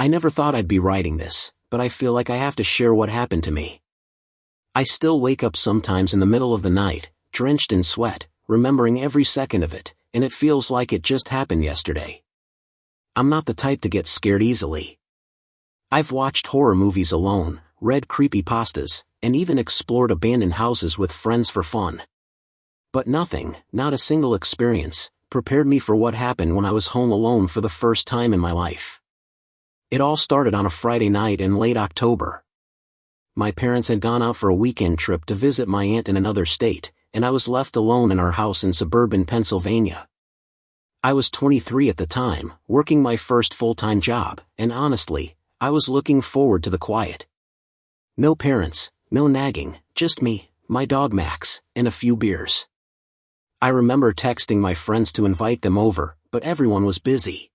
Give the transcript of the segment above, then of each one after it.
I never thought I'd be writing this, but I feel like I have to share what happened to me. I still wake up sometimes in the middle of the night, drenched in sweat, remembering every second of it, and it feels like it just happened yesterday. I'm not the type to get scared easily. I've watched horror movies alone, read creepypastas, and even explored abandoned houses with friends for fun. But nothing, not a single experience, prepared me for what happened when I was home alone for the first time in my life. It all started on a Friday night in late October. My parents had gone out for a weekend trip to visit my aunt in another state, and I was left alone in our house in suburban Pennsylvania. I was 23 at the time, working my first full-time job, and honestly, I was looking forward to the quiet. No parents, no nagging, just me, my dog Max, and a few beers. I remember texting my friends to invite them over, but everyone was busy.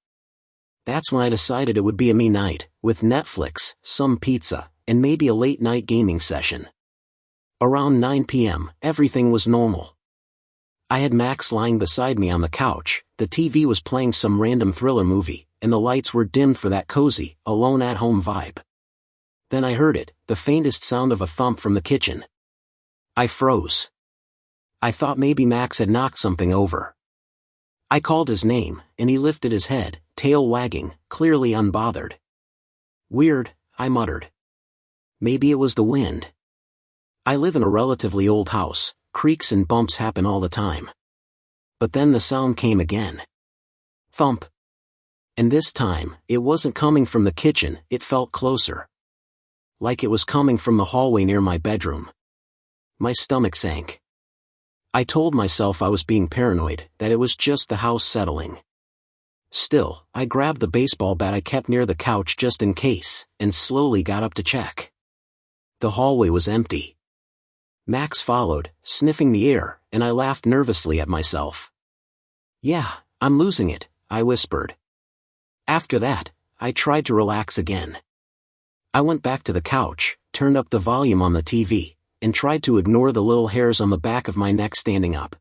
That's when I decided it would be a me night, with Netflix, some pizza, and maybe a late-night gaming session. Around 9 p.m., everything was normal. I had Max lying beside me on the couch, the TV was playing some random thriller movie, and the lights were dimmed for that cozy, alone-at-home vibe. Then I heard it, the faintest sound of a thump from the kitchen. I froze. I thought maybe Max had knocked something over. I called his name, and he lifted his head, tail wagging, clearly unbothered. Weird, I muttered. Maybe it was the wind. I live in a relatively old house, creaks and bumps happen all the time. But then the sound came again. Thump. And this time, it wasn't coming from the kitchen, it felt closer. Like it was coming from the hallway near my bedroom. My stomach sank. I told myself I was being paranoid, that it was just the house settling. Still, I grabbed the baseball bat I kept near the couch just in case, and slowly got up to check. The hallway was empty. Max followed, sniffing the air, and I laughed nervously at myself. Yeah, I'm losing it, I whispered. After that, I tried to relax again. I went back to the couch, turned up the volume on the TV, and tried to ignore the little hairs on the back of my neck standing up.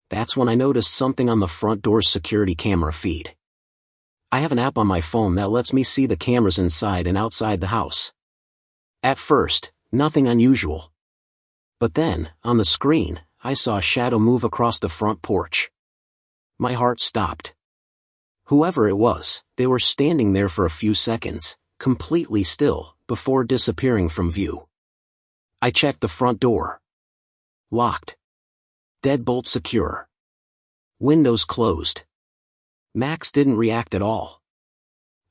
That's when I noticed something on the front door's security camera feed. I have an app on my phone that lets me see the cameras inside and outside the house. At first, nothing unusual. But then, on the screen, I saw a shadow move across the front porch. My heart stopped. Whoever it was, they were standing there for a few seconds, completely still, before disappearing from view. I checked the front door. Locked. Deadbolt secure. Windows closed. Max didn't react at all.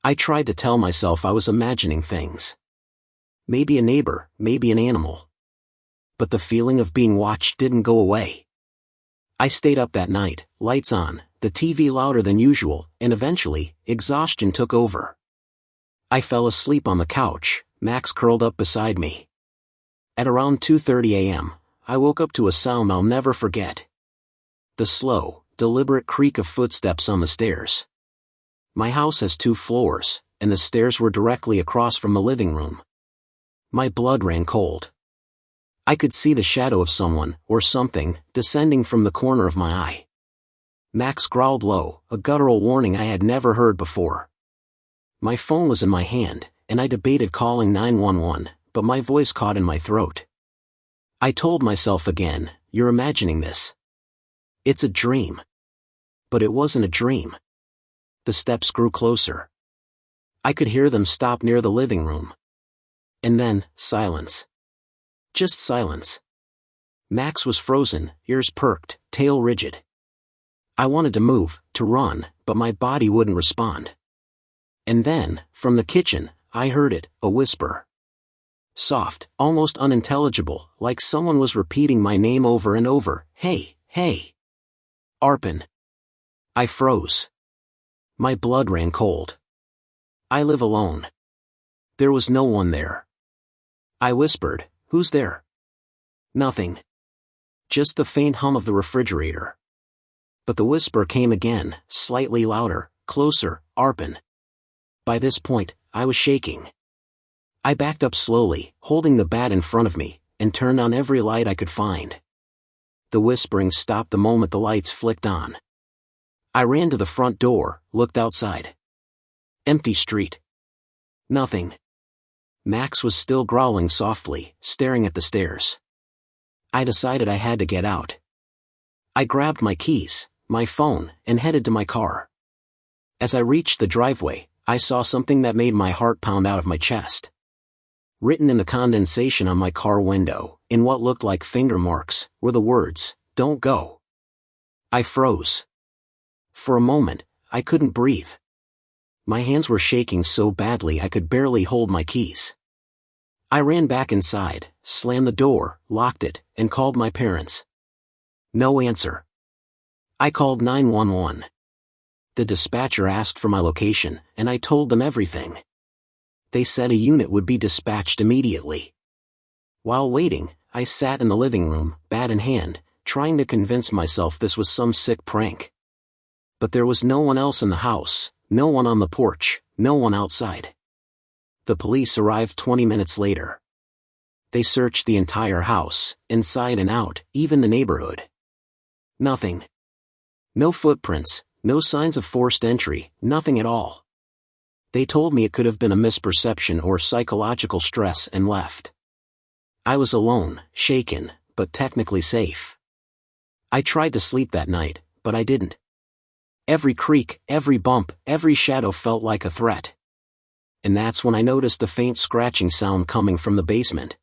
I tried to tell myself I was imagining things. Maybe a neighbor, maybe an animal. But the feeling of being watched didn't go away. I stayed up that night, lights on, the TV louder than usual, and eventually, exhaustion took over. I fell asleep on the couch, Max curled up beside me. At around 2:30 a.m., I woke up to a sound I'll never forget. The slow, deliberate creak of footsteps on the stairs. My house has 2 floors, and the stairs were directly across from the living room. My blood ran cold. I could see the shadow of someone, or something, descending from the corner of my eye. Max growled low, a guttural warning I had never heard before. My phone was in my hand, and I debated calling 911, but my voice caught in my throat. I told myself again, you're imagining this. It's a dream. But it wasn't a dream. The steps grew closer. I could hear them stop near the living room. And then, silence. Just silence. Max was frozen, ears perked, tail rigid. I wanted to move, to run, but my body wouldn't respond. And then, from the kitchen, I heard it, a whisper. Soft, almost unintelligible, like someone was repeating my name over and over, hey, hey. Arpin. I froze. My blood ran cold. I live alone. There was no one there. I whispered, who's there? Nothing. Just the faint hum of the refrigerator. But the whisper came again, slightly louder, closer, Arpin. By this point, I was shaking. I backed up slowly, holding the bat in front of me, and turned on every light I could find. The whispering stopped the moment the lights flicked on. I ran to the front door, looked outside. Empty street. Nothing. Max was still growling softly, staring at the stairs. I decided I had to get out. I grabbed my keys, my phone, and headed to my car. As I reached the driveway, I saw something that made my heart pound out of my chest. Written in the condensation on my car window, in what looked like finger marks, were the words, "Don't go." I froze. For a moment, I couldn't breathe. My hands were shaking so badly I could barely hold my keys. I ran back inside, slammed the door, locked it, and called my parents. No answer. I called 911. The dispatcher asked for my location, and I told them everything. They said a unit would be dispatched immediately. While waiting, I sat in the living room, bat in hand, trying to convince myself this was some sick prank. But there was no one else in the house, no one on the porch, no one outside. The police arrived 20 minutes later. They searched the entire house, inside and out, even the neighborhood. Nothing. No footprints, no signs of forced entry, nothing at all. They told me it could have been a misperception or psychological stress and left. I was alone, shaken, but technically safe. I tried to sleep that night, but I didn't. Every creak, every bump, every shadow felt like a threat. And that's when I noticed the faint scratching sound coming from the basement.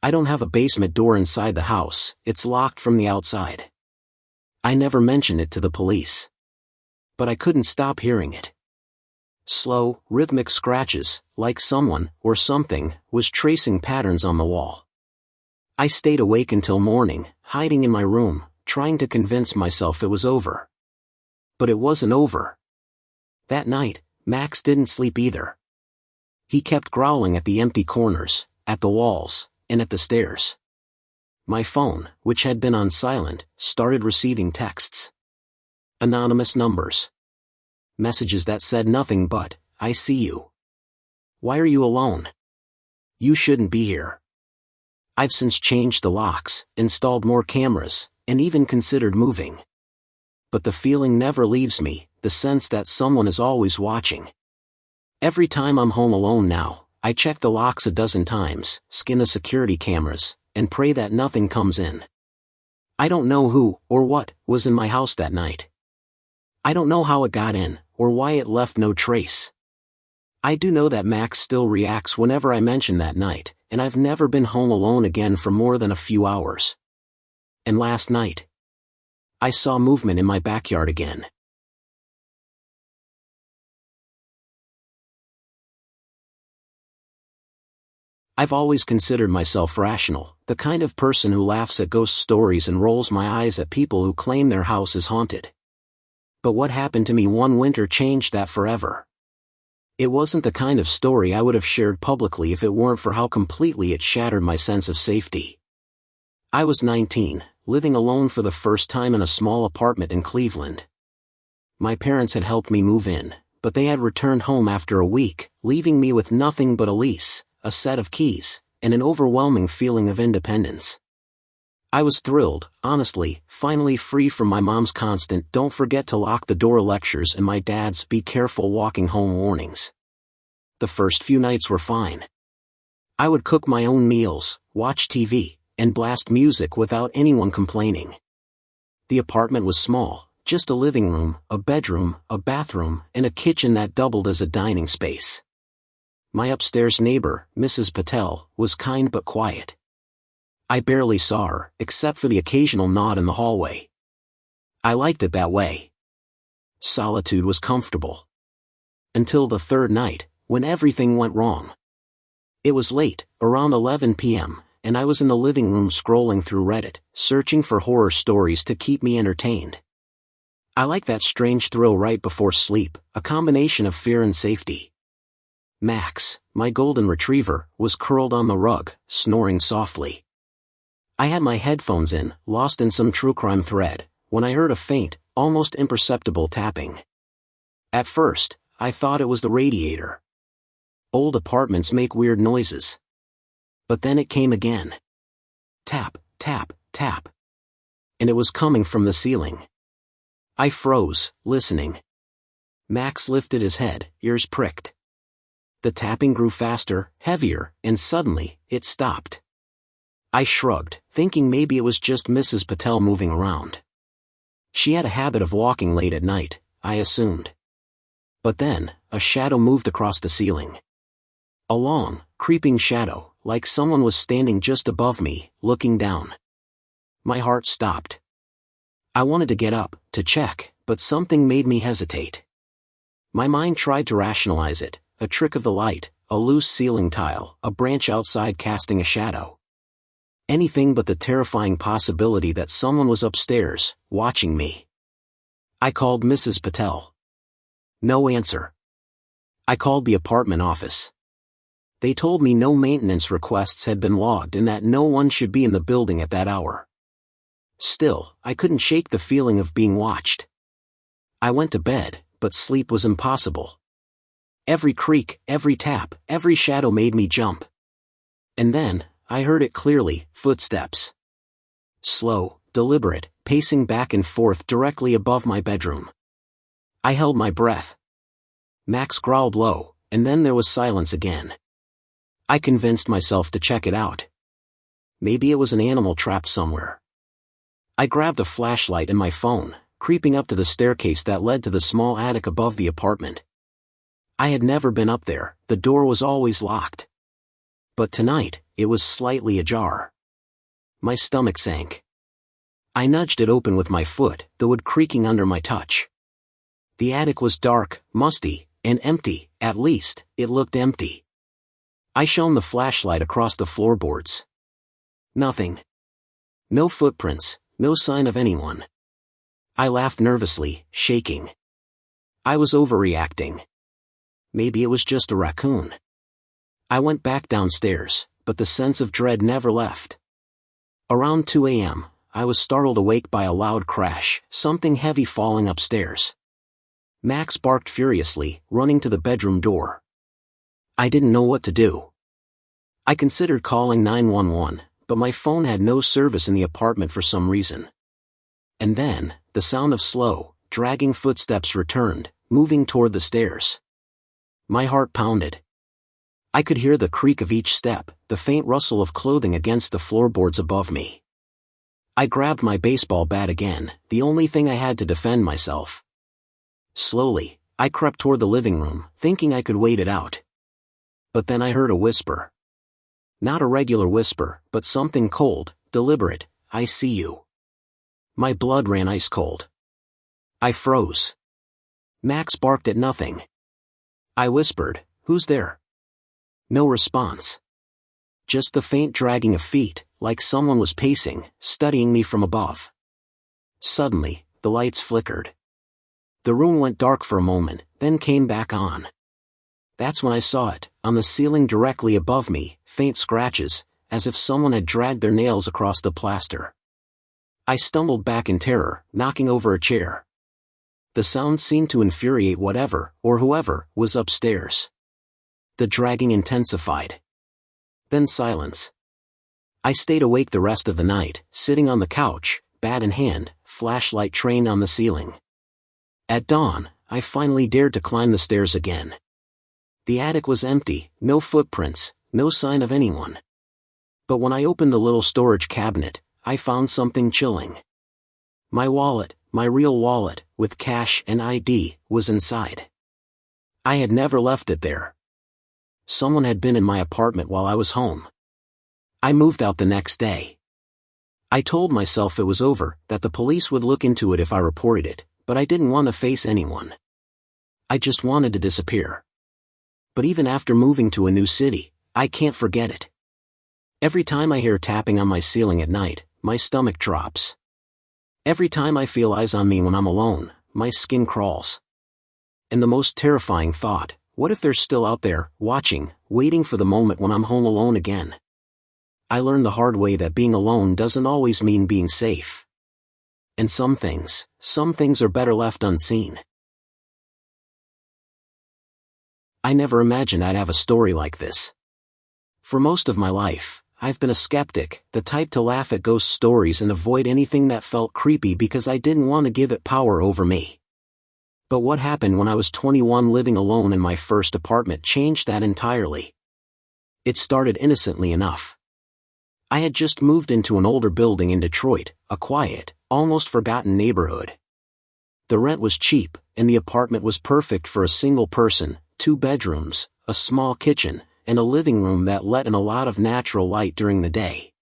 I don't have a basement door inside the house, it's locked from the outside. I never mentioned it to the police. But I couldn't stop hearing it. Slow, rhythmic scratches, like someone, or something, was tracing patterns on the wall. I stayed awake until morning, hiding in my room, trying to convince myself it was over. But it wasn't over. That night, Max didn't sleep either. He kept growling at the empty corners, at the walls, and at the stairs. My phone, which had been on silent, started receiving texts. Anonymous numbers. Messages that said nothing but, "I see you. Why are you alone? You shouldn't be here." I've since changed the locks, installed more cameras, and even considered moving. But the feeling never leaves me, the sense that someone is always watching. Every time I'm home alone now, I check the locks a dozen times, scan the security cameras, and pray that nothing comes in. I don't know who, or what, was in my house that night. I don't know how it got in, or why it left no trace. I do know that Max still reacts whenever I mention that night, and I've never been home alone again for more than a few hours. And last night, I saw movement in my backyard again. I've always considered myself rational, the kind of person who laughs at ghost stories and rolls my eyes at people who claim their house is haunted. But what happened to me one winter changed that forever. It wasn't the kind of story I would have shared publicly if it weren't for how completely it shattered my sense of safety. I was 19, living alone for the first time in a small apartment in Cleveland. My parents had helped me move in, but they had returned home after a week, leaving me with nothing but a lease, a set of keys, and an overwhelming feeling of independence. I was thrilled, honestly, finally free from my mom's constant "don't forget to lock the door" lectures and my dad's "be careful walking home" warnings. The first few nights were fine. I would cook my own meals, watch TV, and blast music without anyone complaining. The apartment was small, just a living room, a bedroom, a bathroom, and a kitchen that doubled as a dining space. My upstairs neighbor, Mrs. Patel, was kind but quiet. I barely saw her, except for the occasional nod in the hallway. I liked it that way. Solitude was comfortable. Until the third night, when everything went wrong. It was late, around 11 p.m., and I was in the living room scrolling through Reddit, searching for horror stories to keep me entertained. I like that strange thrill right before sleep, a combination of fear and safety. Max, my golden retriever, was curled on the rug, snoring softly. I had my headphones in, lost in some true crime thread, when I heard a faint, almost imperceptible tapping. At first, I thought it was the radiator. Old apartments make weird noises. But then it came again. Tap, tap, tap. And it was coming from the ceiling. I froze, listening. Max lifted his head, ears pricked. The tapping grew faster, heavier, and suddenly, it stopped. I shrugged, thinking maybe it was just Mrs. Patel moving around. She had a habit of walking late at night, I assumed. But then, a shadow moved across the ceiling. A long, creeping shadow, like someone was standing just above me, looking down. My heart stopped. I wanted to get up, to check, but something made me hesitate. My mind tried to rationalize it, a trick of the light, a loose ceiling tile, a branch outside casting a shadow. Anything but the terrifying possibility that someone was upstairs, watching me. I called Mrs. Patel. No answer. I called the apartment office. They told me no maintenance requests had been logged and that no one should be in the building at that hour. Still, I couldn't shake the feeling of being watched. I went to bed, but sleep was impossible. Every creak, every tap, every shadow made me jump. And then, I heard it clearly, footsteps. Slow, deliberate, pacing back and forth directly above my bedroom. I held my breath. Max growled low, and then there was silence again. I convinced myself to check it out. Maybe it was an animal trapped somewhere. I grabbed a flashlight and my phone, creeping up to the staircase that led to the small attic above the apartment. I had never been up there, the door was always locked. But tonight, it was slightly ajar. My stomach sank. I nudged it open with my foot, the wood creaking under my touch. The attic was dark, musty, and empty, at least, it looked empty. I shone the flashlight across the floorboards. Nothing. No footprints, no sign of anyone. I laughed nervously, shaking. I was overreacting. Maybe it was just a raccoon. I went back downstairs, but the sense of dread never left. Around 2 a.m., I was startled awake by a loud crash, something heavy falling upstairs. Max barked furiously, running to the bedroom door. I didn't know what to do. I considered calling 911, but my phone had no service in the apartment for some reason. And then, the sound of slow, dragging footsteps returned, moving toward the stairs. My heart pounded. I could hear the creak of each step, the faint rustle of clothing against the floorboards above me. I grabbed my baseball bat again, the only thing I had to defend myself. Slowly, I crept toward the living room, thinking I could wait it out. But then I heard a whisper. Not a regular whisper, but something cold, deliberate, "I see you." My blood ran ice cold. I froze. Max barked at nothing. I whispered, "Who's there?" No response. Just the faint dragging of feet, like someone was pacing, studying me from above. Suddenly, the lights flickered. The room went dark for a moment, then came back on. That's when I saw it, on the ceiling directly above me, faint scratches, as if someone had dragged their nails across the plaster. I stumbled back in terror, knocking over a chair. The sound seemed to infuriate whatever, or whoever, was upstairs. The dragging intensified. Then silence. I stayed awake the rest of the night, sitting on the couch, bat in hand, flashlight trained on the ceiling. At dawn, I finally dared to climb the stairs again. The attic was empty, no footprints, no sign of anyone. But when I opened the little storage cabinet, I found something chilling. My wallet, my real wallet, with cash and ID, was inside. I had never left it there. Someone had been in my apartment while I was home. I moved out the next day. I told myself it was over, that the police would look into it if I reported it, but I didn't want to face anyone. I just wanted to disappear. But even after moving to a new city, I can't forget it. Every time I hear tapping on my ceiling at night, my stomach drops. Every time I feel eyes on me when I'm alone, my skin crawls. And the most terrifying thought, what if they're still out there, watching, waiting for the moment when I'm home alone again? I learned the hard way that being alone doesn't always mean being safe. And some things are better left unseen. I never imagined I'd have a story like this. For most of my life, I've been a skeptic, the type to laugh at ghost stories and avoid anything that felt creepy because I didn't want to give it power over me. But what happened when I was 21 living alone in my first apartment changed that entirely. It started innocently enough. I had just moved into an older building in Detroit, a quiet, almost forgotten neighborhood. The rent was cheap, and the apartment was perfect for a single person, 2 bedrooms, a small kitchen, and a living room that let in a lot of natural light during the day.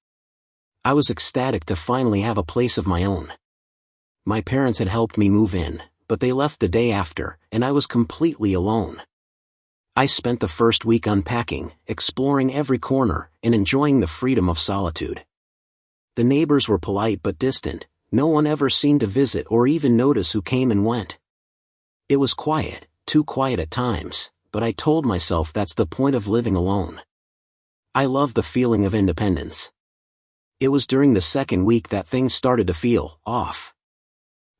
I was ecstatic to finally have a place of my own. My parents had helped me move in, but they left the day after, and I was completely alone. I spent the first week unpacking, exploring every corner, and enjoying the freedom of solitude. The neighbors were polite but distant. No one ever seemed to visit or even notice who came and went. It was quiet, too quiet at times, but I told myself that's the point of living alone. I loved the feeling of independence. It was during the second week that things started to feel off.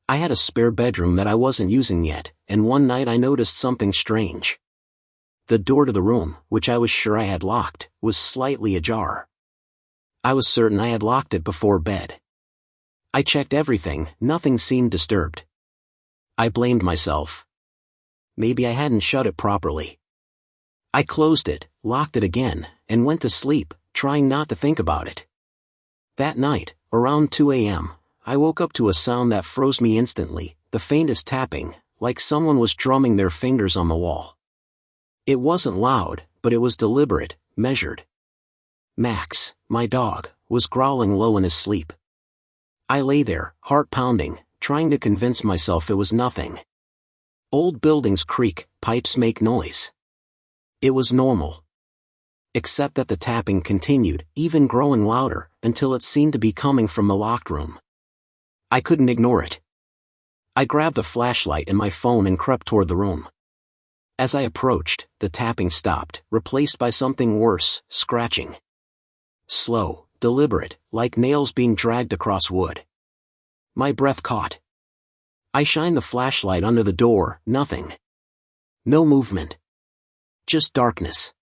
I had a spare bedroom that I wasn't using yet, and one night I noticed something strange. The door to the room, which I was sure I had locked, was slightly ajar. I was certain I had locked it before bed. I checked everything, nothing seemed disturbed. I blamed myself. Maybe I hadn't shut it properly. I closed it, locked it again, and went to sleep, trying not to think about it. That night, around 2 a.m., I woke up to a sound that froze me instantly, the faintest tapping, like someone was drumming their fingers on the wall. It wasn't loud, but it was deliberate, measured. Max, my dog, was growling low in his sleep. I lay there, heart pounding, trying to convince myself it was nothing. Old buildings creak, pipes make noise. It was normal. Except that the tapping continued, even growing louder, until it seemed to be coming from the locked room. I couldn't ignore it. I grabbed a flashlight and my phone and crept toward the room. As I approached, the tapping stopped, replaced by something worse, scratching. Slow, deliberate, like nails being dragged across wood. My breath caught. I shined the flashlight under the door, nothing. No movement. Just darkness.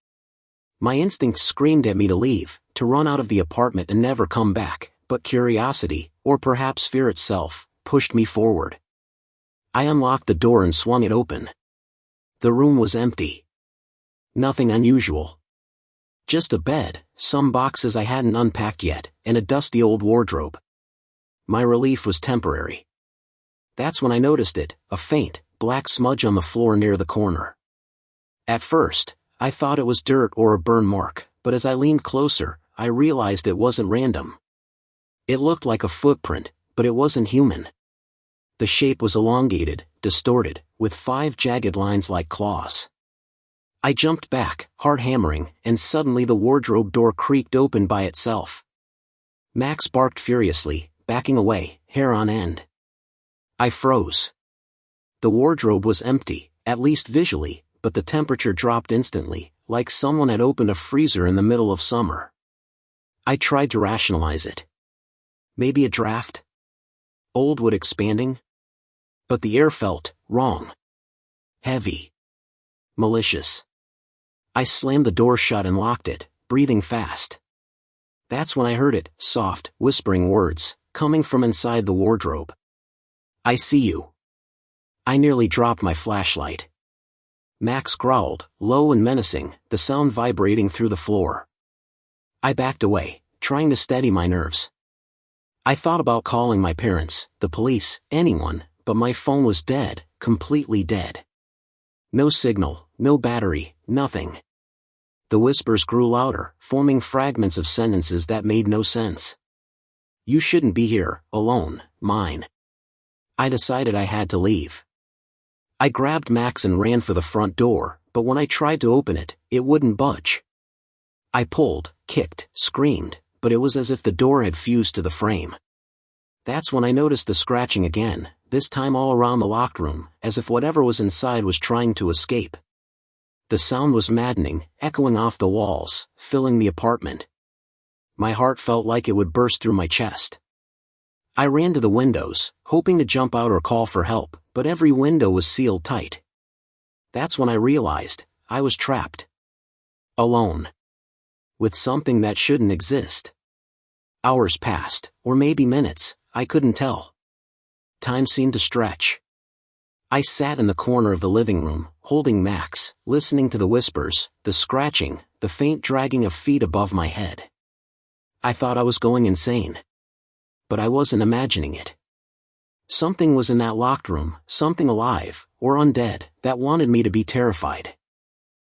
My instinct screamed at me to leave, to run out of the apartment and never come back, but curiosity, or perhaps fear itself, pushed me forward. I unlocked the door and swung it open. The room was empty. Nothing unusual. Just a bed, some boxes I hadn't unpacked yet, and a dusty old wardrobe. My relief was temporary. That's when I noticed it, a faint, black smudge on the floor near the corner. At first, I thought it was dirt or a burn mark, but as I leaned closer, I realized it wasn't random. It looked like a footprint, but it wasn't human. The shape was elongated, distorted, with 5 jagged lines like claws. I jumped back, heart hammering, and suddenly the wardrobe door creaked open by itself. Max barked furiously, backing away, hair on end. I froze. The wardrobe was empty, at least visually, but the temperature dropped instantly, like someone had opened a freezer in the middle of summer. I tried to rationalize it. Maybe a draft? Old wood expanding? But the air felt wrong. Heavy. Malicious. I slammed the door shut and locked it, breathing fast. That's when I heard it, soft, whispering words, coming from inside the wardrobe. I see you. I nearly dropped my flashlight. Max growled, low and menacing, the sound vibrating through the floor. I backed away, trying to steady my nerves. I thought about calling my parents, the police, anyone, but my phone was dead, completely dead. No signal, no battery, nothing. The whispers grew louder, forming fragments of sentences that made no sense. You shouldn't be here, alone, mine. I decided I had to leave. I grabbed Max and ran for the front door, but when I tried to open it, it wouldn't budge. I pulled, kicked, screamed, but it was as if the door had fused to the frame. That's when I noticed the scratching again, this time all around the locked room, as if whatever was inside was trying to escape. The sound was maddening, echoing off the walls, filling the apartment. My heart felt like it would burst through my chest. I ran to the windows, hoping to jump out or call for help, but every window was sealed tight. That's when I realized, I was trapped. Alone. With something that shouldn't exist. Hours passed, or maybe minutes, I couldn't tell. Time seemed to stretch. I sat in the corner of the living room, holding Max, listening to the whispers, the scratching, the faint dragging of feet above my head. I thought I was going insane. But I wasn't imagining it. Something was in that locked room, something alive, or undead, that wanted me to be terrified.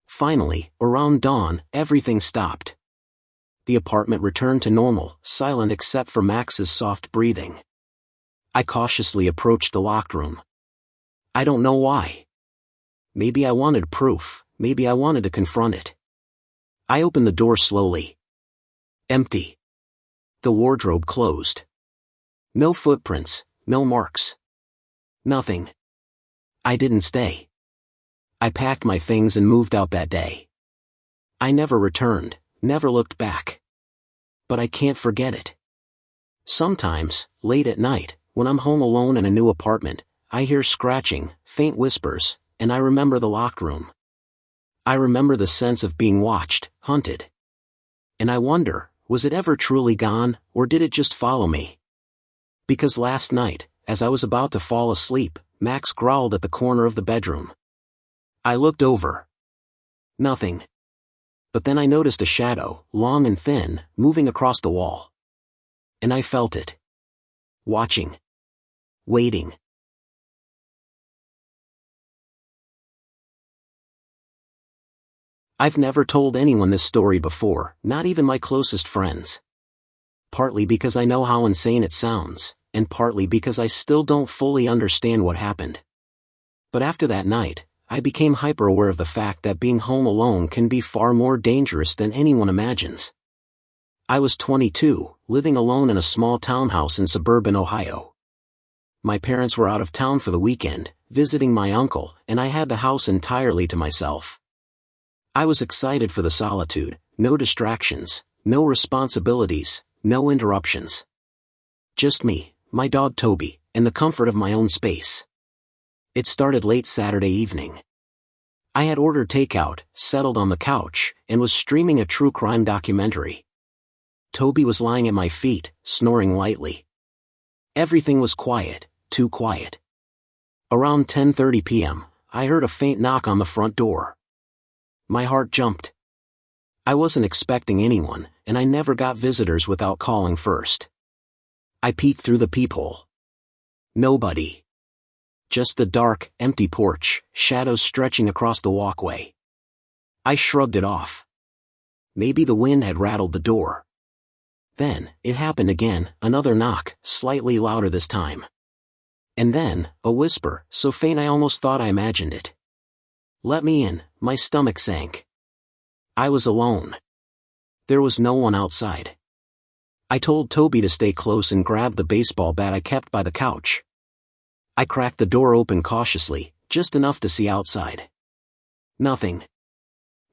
Finally, around dawn, everything stopped. The apartment returned to normal, silent except for Max's soft breathing. I cautiously approached the locked room. I don't know why. Maybe I wanted proof, maybe I wanted to confront it. I opened the door slowly. Empty. The wardrobe closed. No footprints, no marks. Nothing. I didn't stay. I packed my things and moved out that day. I never returned, never looked back. But I can't forget it. Sometimes, late at night, when I'm home alone in a new apartment, I hear scratching, faint whispers, and I remember the locked room. I remember the sense of being watched, hunted. And I wonder, was it ever truly gone, or did it just follow me? Because last night, as I was about to fall asleep, Max growled at the corner of the bedroom. I looked over. Nothing. But then I noticed a shadow, long and thin, moving across the wall. And I felt it. Watching. Waiting. I've never told anyone this story before, not even my closest friends. Partly because I know how insane it sounds, and partly because I still don't fully understand what happened. But after that night, I became hyper-aware of the fact that being home alone can be far more dangerous than anyone imagines. I was 22, living alone in a small townhouse in suburban Ohio. My parents were out of town for the weekend, visiting my uncle, and I had the house entirely to myself. I was excited for the solitude, no distractions, no responsibilities, no interruptions. Just me, my dog Toby, and the comfort of my own space. It started late Saturday evening. I had ordered takeout, settled on the couch, and was streaming a true crime documentary. Toby was lying at my feet, snoring lightly. Everything was quiet, too quiet. Around 10:30 p.m., I heard a faint knock on the front door. My heart jumped. I wasn't expecting anyone, and I never got visitors without calling first. I peeked through the peephole. Nobody. Just the dark, empty porch, shadows stretching across the walkway. I shrugged it off. Maybe the wind had rattled the door. Then, it happened again, another knock, slightly louder this time. And then, a whisper, so faint I almost thought I imagined it. Let me in, my stomach sank. I was alone. There was no one outside. I told Toby to stay close and grabbed the baseball bat I kept by the couch. I cracked the door open cautiously, just enough to see outside. Nothing.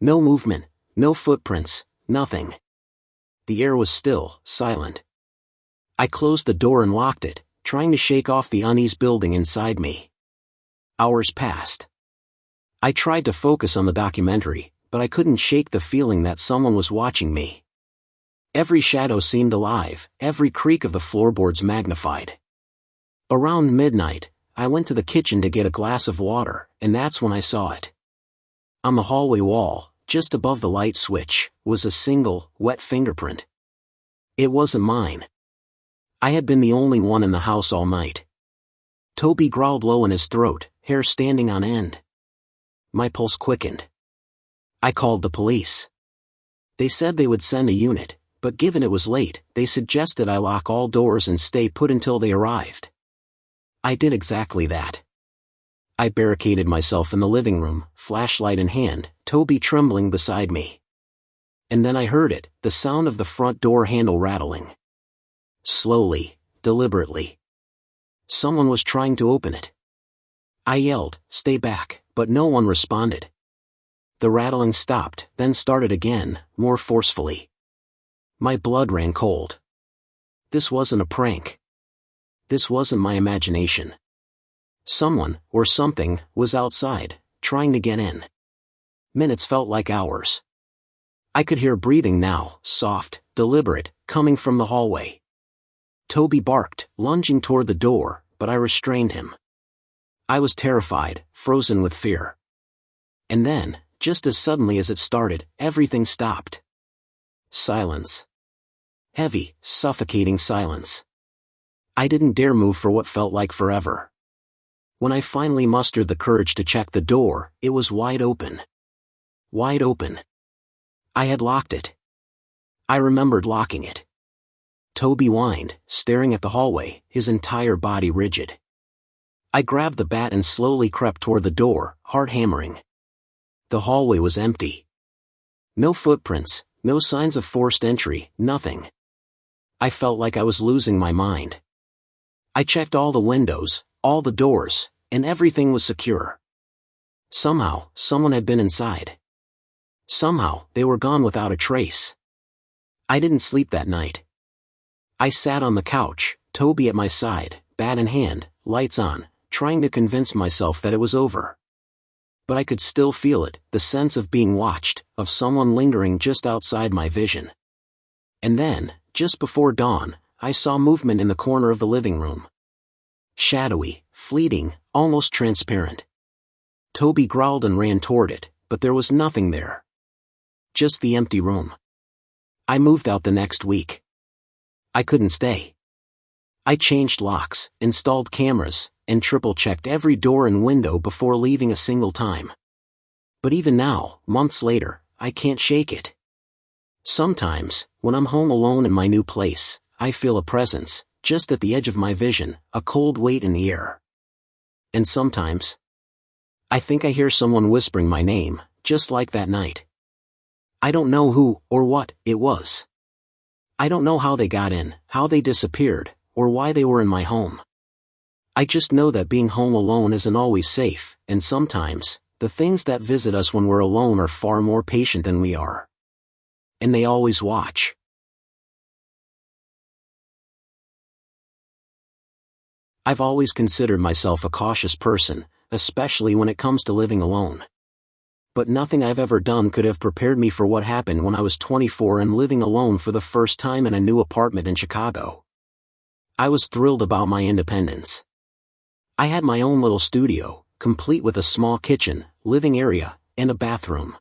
No movement, no footprints, nothing. The air was still, silent. I closed the door and locked it, trying to shake off the unease building inside me. Hours passed. I tried to focus on the documentary, but I couldn't shake the feeling that someone was watching me. Every shadow seemed alive, every creak of the floorboards magnified. Around midnight, I went to the kitchen to get a glass of water, and that's when I saw it. On the hallway wall, just above the light switch, was a single, wet fingerprint. It wasn't mine. I had been the only one in the house all night. Toby growled low in his throat, hair standing on end. My pulse quickened. I called the police. They said they would send a unit, but given it was late, they suggested I lock all doors and stay put until they arrived. I did exactly that. I barricaded myself in the living room, flashlight in hand, Toby trembling beside me. And then I heard it, the sound of the front door handle rattling. Slowly, deliberately. Someone was trying to open it. I yelled, "Stay back," but no one responded. The rattling stopped, then started again, more forcefully. My blood ran cold. This wasn't a prank. This wasn't my imagination. Someone, or something, was outside, trying to get in. Minutes felt like hours. I could hear breathing now, soft, deliberate, coming from the hallway. Toby barked, lunging toward the door, but I restrained him. I was terrified, frozen with fear. And then, just as suddenly as it started, everything stopped. Silence. Heavy, suffocating silence. I didn't dare move for what felt like forever. When I finally mustered the courage to check the door, it was wide open. Wide open. I had locked it. I remembered locking it. Toby whined, staring at the hallway, his entire body rigid. I grabbed the bat and slowly crept toward the door, heart hammering. The hallway was empty. No footprints, no signs of forced entry, nothing. I felt like I was losing my mind. I checked all the windows, all the doors, and everything was secure. Somehow, someone had been inside. Somehow, they were gone without a trace. I didn't sleep that night. I sat on the couch, Toby at my side, bat in hand, lights on, trying to convince myself that it was over. But I could still feel it, the sense of being watched, of someone lingering just outside my vision. And then, just before dawn, I saw movement in the corner of the living room. Shadowy, fleeting, almost transparent. Toby growled and ran toward it, but there was nothing there. Just the empty room. I moved out the next week. I couldn't stay. I changed locks, installed cameras, and triple-checked every door and window before leaving a single time. But even now, months later, I can't shake it. Sometimes, when I'm home alone in my new place, I feel a presence, just at the edge of my vision, a cold weight in the air. And sometimes, I think I hear someone whispering my name, just like that night. I don't know who, or what, it was. I don't know how they got in, how they disappeared, or why they were in my home. I just know that being home alone isn't always safe, and sometimes, the things that visit us when we're alone are far more patient than we are. And they always watch. I've always considered myself a cautious person, especially when it comes to living alone. But nothing I've ever done could have prepared me for what happened when I was 24 and living alone for the first time in a new apartment in Chicago. I was thrilled about my independence. I had my own little studio, complete with a small kitchen, living area, and a bathroom.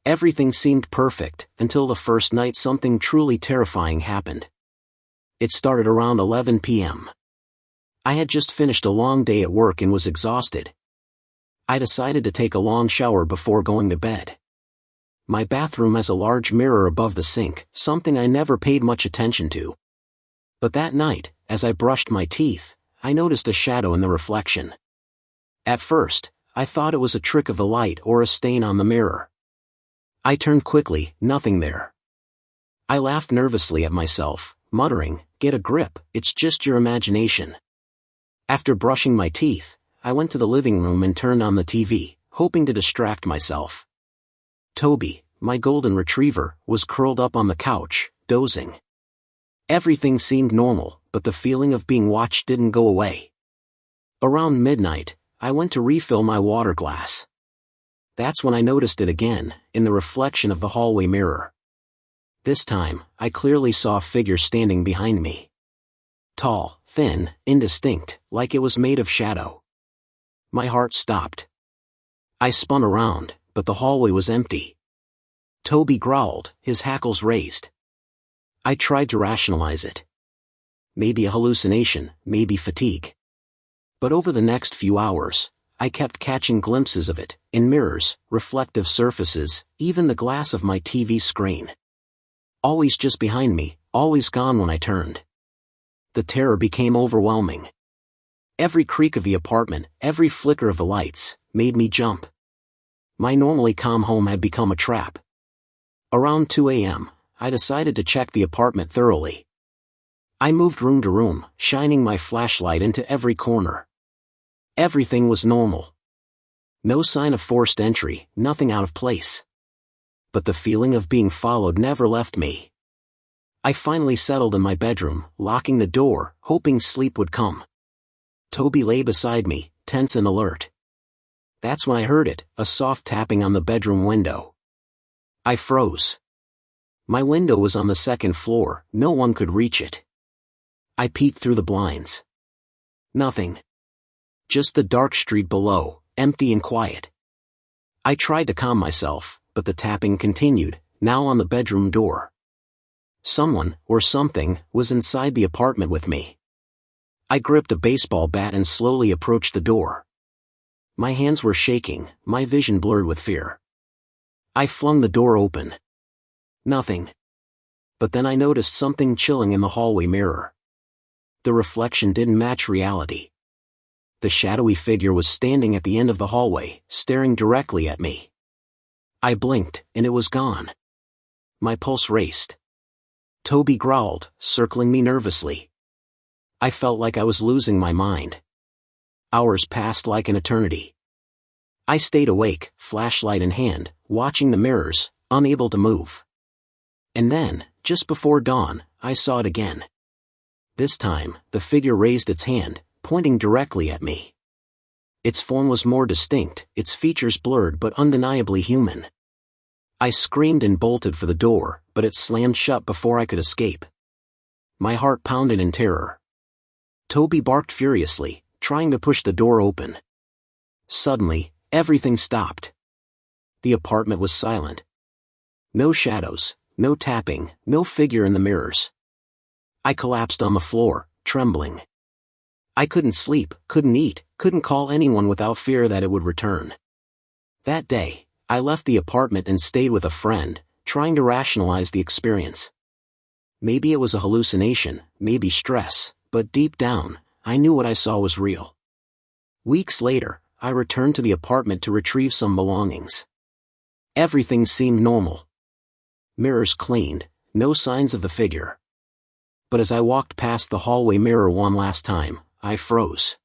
Everything seemed perfect, until the first night something truly terrifying happened. It started around 11 p.m. I had just finished a long day at work and was exhausted. I decided to take a long shower before going to bed. My bathroom has a large mirror above the sink, something I never paid much attention to. But that night, as I brushed my teeth, I noticed a shadow in the reflection. At first, I thought it was a trick of the light or a stain on the mirror. I turned quickly, nothing there. I laughed nervously at myself, muttering, "Get a grip, it's just your imagination." After brushing my teeth, I went to the living room and turned on the TV, hoping to distract myself. Toby, my golden retriever, was curled up on the couch, dozing. Everything seemed normal, but the feeling of being watched didn't go away. Around midnight, I went to refill my water glass. That's when I noticed it again, in the reflection of the hallway mirror. This time, I clearly saw a figure standing behind me. Tall, thin, indistinct, like it was made of shadow. My heart stopped. I spun around, but the hallway was empty. Toby growled, his hackles raised. I tried to rationalize it. Maybe a hallucination, maybe fatigue. But over the next few hours, I kept catching glimpses of it, in mirrors, reflective surfaces, even the glass of my TV screen. Always just behind me, always gone when I turned. The terror became overwhelming. Every creak of the apartment, every flicker of the lights, made me jump. My normally calm home had become a trap. Around 2 a.m., I decided to check the apartment thoroughly. I moved room to room, shining my flashlight into every corner. Everything was normal. No sign of forced entry, nothing out of place. But the feeling of being followed never left me. I finally settled in my bedroom, locking the door, hoping sleep would come. Toby lay beside me, tense and alert. That's when I heard it, a soft tapping on the bedroom window. I froze. My window was on the second floor, no one could reach it. I peeked through the blinds. Nothing. Just the dark street below, empty and quiet. I tried to calm myself, but the tapping continued, now on the bedroom door. Someone, or something, was inside the apartment with me. I gripped a baseball bat and slowly approached the door. My hands were shaking, my vision blurred with fear. I flung the door open. Nothing. But then I noticed something chilling in the hallway mirror. The reflection didn't match reality. The shadowy figure was standing at the end of the hallway, staring directly at me. I blinked, and it was gone. My pulse raced. Toby growled, circling me nervously. I felt like I was losing my mind. Hours passed like an eternity. I stayed awake, flashlight in hand, watching the mirrors, unable to move. And then, just before dawn, I saw it again. This time, the figure raised its hand, pointing directly at me. Its form was more distinct, its features blurred but undeniably human. I screamed and bolted for the door, but it slammed shut before I could escape. My heart pounded in terror. Toby barked furiously, trying to push the door open. Suddenly, everything stopped. The apartment was silent. No shadows, no tapping, no figure in the mirrors. I collapsed on the floor, trembling. I couldn't sleep, couldn't eat, couldn't call anyone without fear that it would return. That day, I left the apartment and stayed with a friend, trying to rationalize the experience. Maybe it was a hallucination, maybe stress, but deep down, I knew what I saw was real. Weeks later, I returned to the apartment to retrieve some belongings. Everything seemed normal. Mirrors cleaned, no signs of the figure. But as I walked past the hallway mirror one last time, I froze.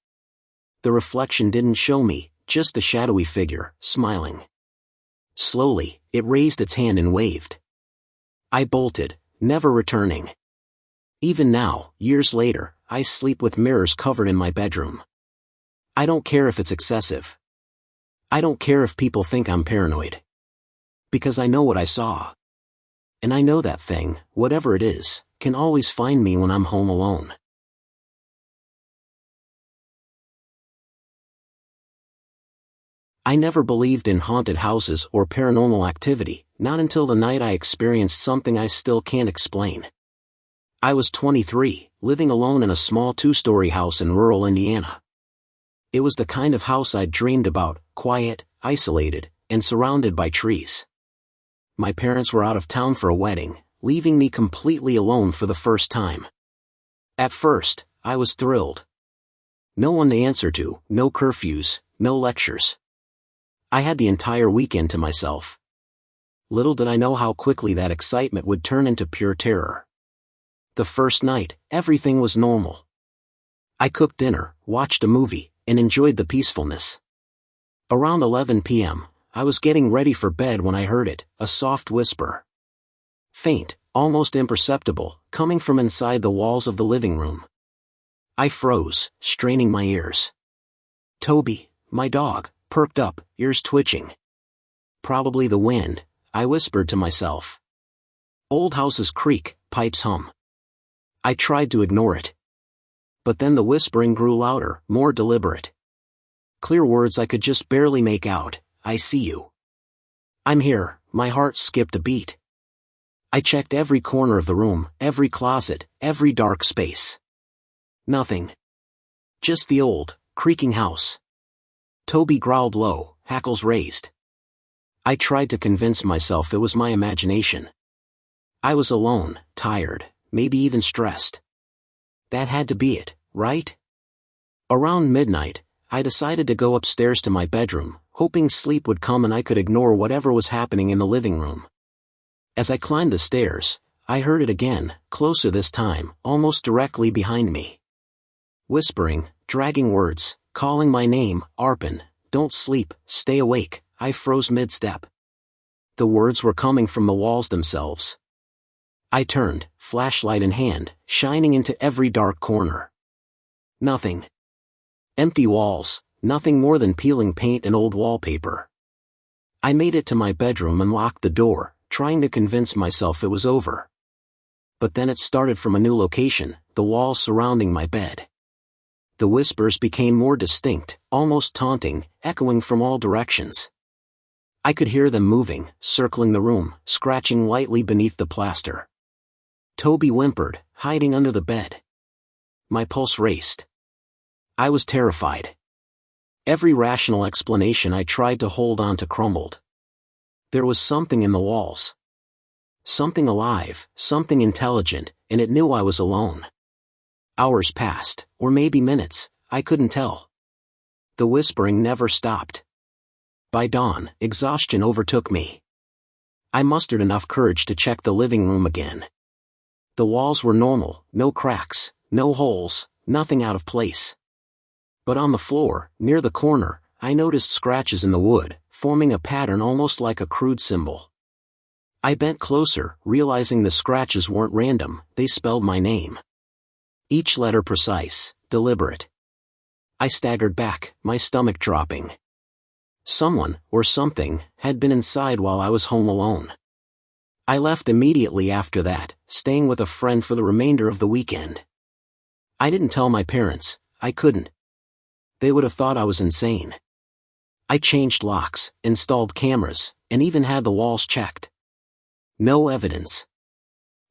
The reflection didn't show me, just the shadowy figure, smiling. Slowly, it raised its hand and waved. I bolted, never returning. Even now, years later, I sleep with mirrors covered in my bedroom. I don't care if it's excessive. I don't care if people think I'm paranoid. Because I know what I saw. And I know that thing, whatever it is, can always find me when I'm home alone. I never believed in haunted houses or paranormal activity, not until the night I experienced something I still can't explain. I was 23, living alone in a small 2-story house in rural Indiana. It was the kind of house I'd dreamed about, quiet, isolated, and surrounded by trees. My parents were out of town for a wedding, leaving me completely alone for the first time. At first, I was thrilled. No one to answer to, no curfews, no lectures. I had the entire weekend to myself. Little did I know how quickly that excitement would turn into pure terror. The first night, everything was normal. I cooked dinner, watched a movie, and enjoyed the peacefulness. Around 11 p.m., I was getting ready for bed when I heard it, a soft whisper. Faint, almost imperceptible, coming from inside the walls of the living room. I froze, straining my ears. Toby, my dog, perked up, ears twitching. Probably the wind, I whispered to myself. Old houses creak, pipes hum. I tried to ignore it. But then the whispering grew louder, more deliberate. Clear words I could just barely make out. I see you. I'm here. My heart skipped a beat. I checked every corner of the room, every closet, every dark space. Nothing. Just the old, creaking house. Toby growled low, hackles raised. I tried to convince myself it was my imagination. I was alone, tired, maybe even stressed. That had to be it, right? Around midnight, I decided to go upstairs to my bedroom, hoping sleep would come and I could ignore whatever was happening in the living room. As I climbed the stairs, I heard it again, closer this time, almost directly behind me. Whispering, dragging words, calling my name, Arpin, don't sleep, stay awake. I froze mid-step. The words were coming from the walls themselves. I turned, flashlight in hand, shining into every dark corner. Nothing. Empty walls, nothing more than peeling paint and old wallpaper. I made it to my bedroom and locked the door, trying to convince myself it was over. But then it started from a new location, the walls surrounding my bed. The whispers became more distinct, almost taunting, echoing from all directions. I could hear them moving, circling the room, scratching lightly beneath the plaster. Toby whimpered, hiding under the bed. My pulse raced. I was terrified. Every rational explanation I tried to hold on to crumbled. There was something in the walls. Something alive, something intelligent, and it knew I was alone. Hours passed, or maybe minutes, I couldn't tell. The whispering never stopped. By dawn, exhaustion overtook me. I mustered enough courage to check the living room again. The walls were normal, no cracks, no holes, nothing out of place. But on the floor, near the corner, I noticed scratches in the wood, forming a pattern almost like a crude symbol. I bent closer, realizing the scratches weren't random, they spelled my name. Each letter precise, deliberate. I staggered back, my stomach dropping. Someone, or something, had been inside while I was home alone. I left immediately after that, staying with a friend for the remainder of the weekend. I didn't tell my parents, I couldn't. They would have thought I was insane. I changed locks, installed cameras, and even had the walls checked. No evidence.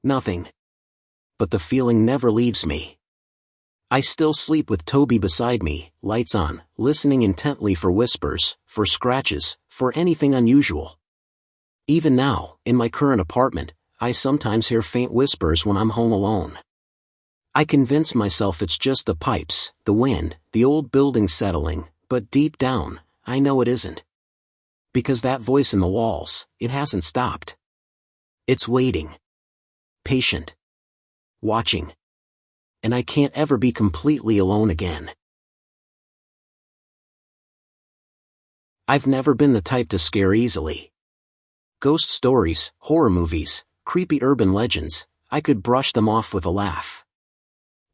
Nothing. But the feeling never leaves me. I still sleep with Toby beside me, lights on, listening intently for whispers, for scratches, for anything unusual. Even now, in my current apartment, I sometimes hear faint whispers when I'm home alone. I convince myself it's just the pipes, the wind, the old building settling, but deep down, I know it isn't. Because that voice in the walls, it hasn't stopped. It's waiting. Patient. Watching. And I can't ever be completely alone again. I've never been the type to scare easily. Ghost stories, horror movies, creepy urban legends, I could brush them off with a laugh.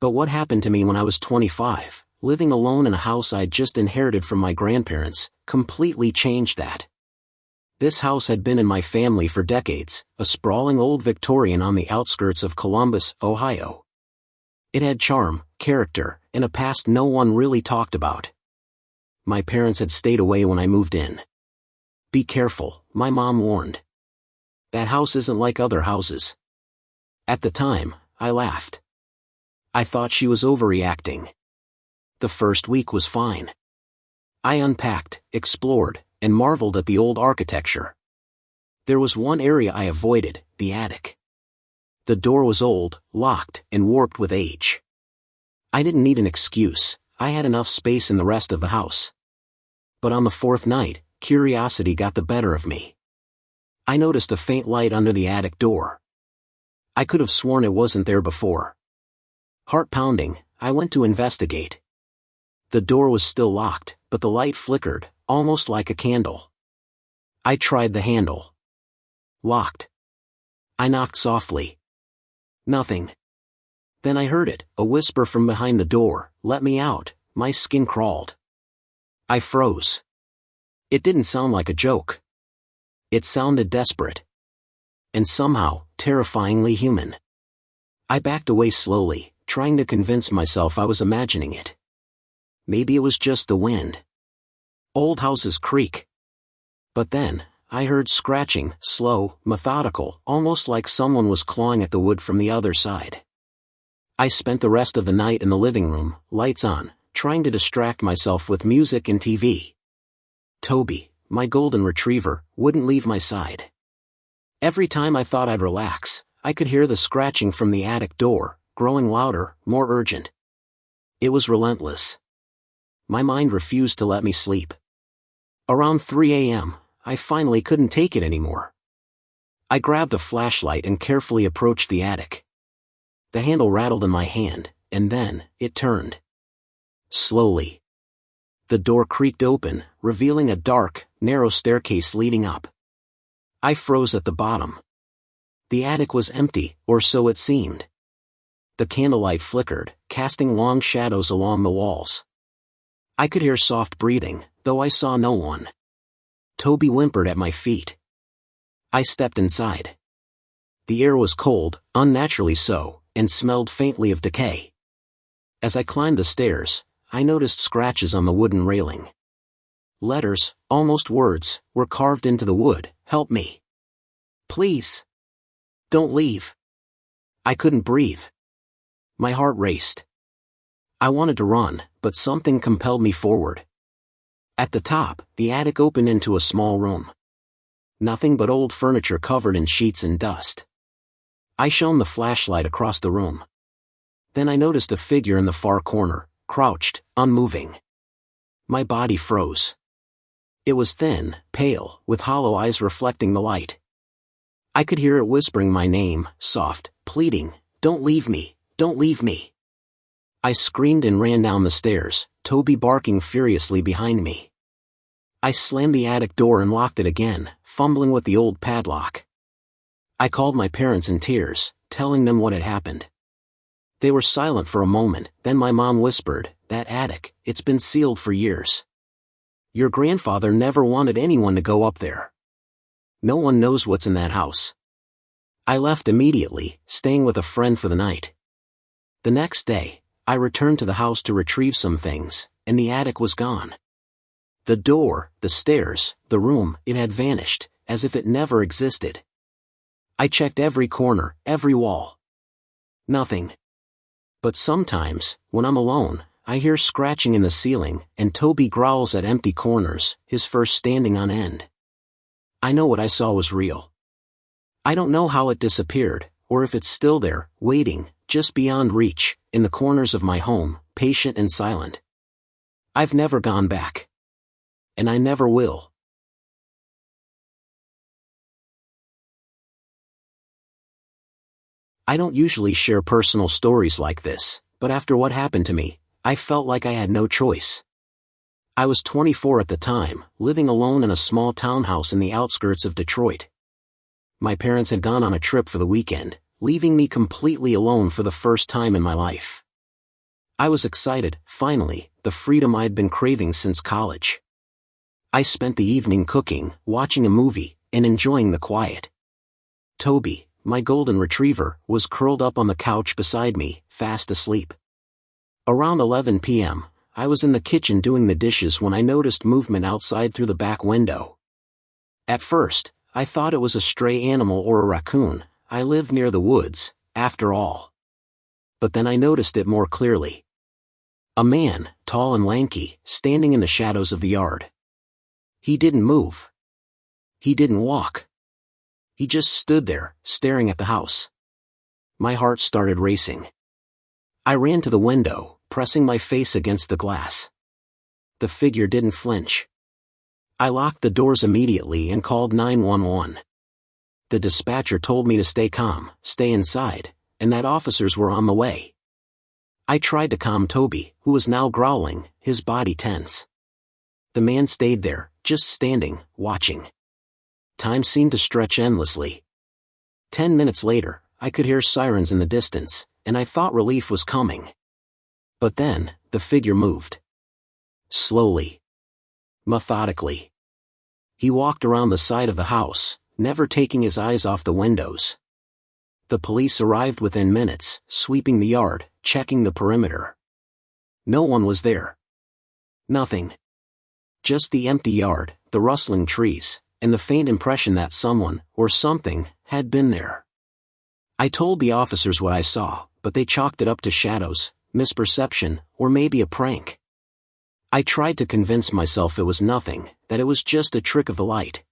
But what happened to me when I was 25, living alone in a house I'd just inherited from my grandparents, completely changed that. This house had been in my family for decades, a sprawling old Victorian on the outskirts of Columbus, Ohio. It had charm, character, and a past no one really talked about. My parents had stayed away when I moved in. Be careful, my mom warned. That house isn't like other houses. At the time, I laughed. I thought she was overreacting. The first week was fine. I unpacked, explored, and marveled at the old architecture. There was one area I avoided, the attic. The door was old, locked, and warped with age. I didn't need an excuse, I had enough space in the rest of the house. But on the fourth night, curiosity got the better of me. I noticed a faint light under the attic door. I could have sworn it wasn't there before. Heart pounding, I went to investigate. The door was still locked, but the light flickered, almost like a candle. I tried the handle. Locked. I knocked softly. Nothing. Then I heard it, a whisper from behind the door, "Let me out." My skin crawled. I froze. It didn't sound like a joke. It sounded desperate. And somehow, terrifyingly human. I backed away slowly, trying to convince myself I was imagining it. Maybe it was just the wind. Old houses creak. But then, I heard scratching, slow, methodical, almost like someone was clawing at the wood from the other side. I spent the rest of the night in the living room, lights on, trying to distract myself with music and TV. Toby, my golden retriever, wouldn't leave my side. Every time I thought I'd relax, I could hear the scratching from the attic door, growing louder, more urgent. It was relentless. My mind refused to let me sleep. Around 3 a.m., I finally couldn't take it anymore. I grabbed a flashlight and carefully approached the attic. The handle rattled in my hand, and then, it turned. Slowly. The door creaked open, revealing a dark, narrow staircase leading up. I froze at the bottom. The attic was empty, or so it seemed. The candlelight flickered, casting long shadows along the walls. I could hear soft breathing, though I saw no one. Toby whimpered at my feet. I stepped inside. The air was cold, unnaturally so, and smelled faintly of decay. As I climbed the stairs, I noticed scratches on the wooden railing. Letters, almost words, were carved into the wood. "Help me. Please. Don't leave." I couldn't breathe. My heart raced. I wanted to run, but something compelled me forward. At the top, the attic opened into a small room. Nothing but old furniture covered in sheets and dust. I shone the flashlight across the room. Then I noticed a figure in the far corner, crouched, unmoving. My body froze. It was thin, pale, with hollow eyes reflecting the light. I could hear it whispering my name, soft, pleading, "Don't leave me, don't leave me." I screamed and ran down the stairs, Toby barking furiously behind me. I slammed the attic door and locked it again, fumbling with the old padlock. I called my parents in tears, telling them what had happened. They were silent for a moment, then my mom whispered, "That attic, it's been sealed for years. Your grandfather never wanted anyone to go up there. No one knows what's in that house." I left immediately, staying with a friend for the night. The next day, I returned to the house to retrieve some things, and the attic was gone. The door, the stairs, the room, it had vanished, as if it never existed. I checked every corner, every wall. Nothing. But sometimes, when I'm alone, I hear scratching in the ceiling, and Toby growls at empty corners, his fur standing on end. I know what I saw was real. I don't know how it disappeared, or if it's still there, waiting, just beyond reach, in the corners of my home, patient and silent. I've never gone back. And I never will. I don't usually share personal stories like this, but after what happened to me, I felt like I had no choice. I was 24 at the time, living alone in a small townhouse in the outskirts of Detroit. My parents had gone on a trip for the weekend, leaving me completely alone for the first time in my life. I was excited, finally, the freedom I'd been craving since college. I spent the evening cooking, watching a movie, and enjoying the quiet. Toby, my golden retriever, was curled up on the couch beside me, fast asleep. Around 11 p.m., I was in the kitchen doing the dishes when I noticed movement outside through the back window. At first, I thought it was a stray animal or a raccoon. I live near the woods, after all. But then I noticed it more clearly. A man, tall and lanky, standing in the shadows of the yard. He didn't move. He didn't walk. He just stood there, staring at the house. My heart started racing. I ran to the window, pressing my face against the glass. The figure didn't flinch. I locked the doors immediately and called 911. The dispatcher told me to stay calm, stay inside, and that officers were on the way. I tried to calm Toby, who was now growling, his body tense. The man stayed there, just standing, watching. Time seemed to stretch endlessly. 10 minutes later, I could hear sirens in the distance, and I thought relief was coming. But then, the figure moved. Slowly. Methodically. He walked around the side of the house, never taking his eyes off the windows. The police arrived within minutes, sweeping the yard, checking the perimeter. No one was there. Nothing. Just the empty yard, the rustling trees, and the faint impression that someone, or something, had been there. I told the officers what I saw, but they chalked it up to shadows, misperception, or maybe a prank. I tried to convince myself it was nothing, that it was just a trick of the light.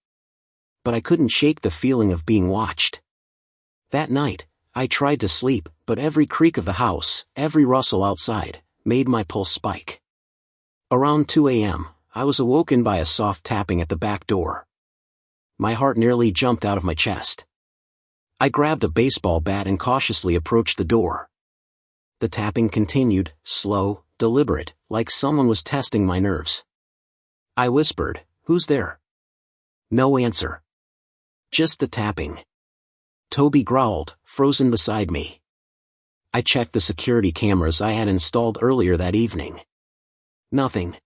But I couldn't shake the feeling of being watched. That night, I tried to sleep, but every creak of the house, every rustle outside, made my pulse spike. Around 2 a.m., I was awoken by a soft tapping at the back door. My heart nearly jumped out of my chest. I grabbed a baseball bat and cautiously approached the door. The tapping continued, slow, deliberate, like someone was testing my nerves. I whispered, "Who's there?" No answer. Just the tapping. Toby growled, frozen beside me. I checked the security cameras I had installed earlier that evening. Nothing.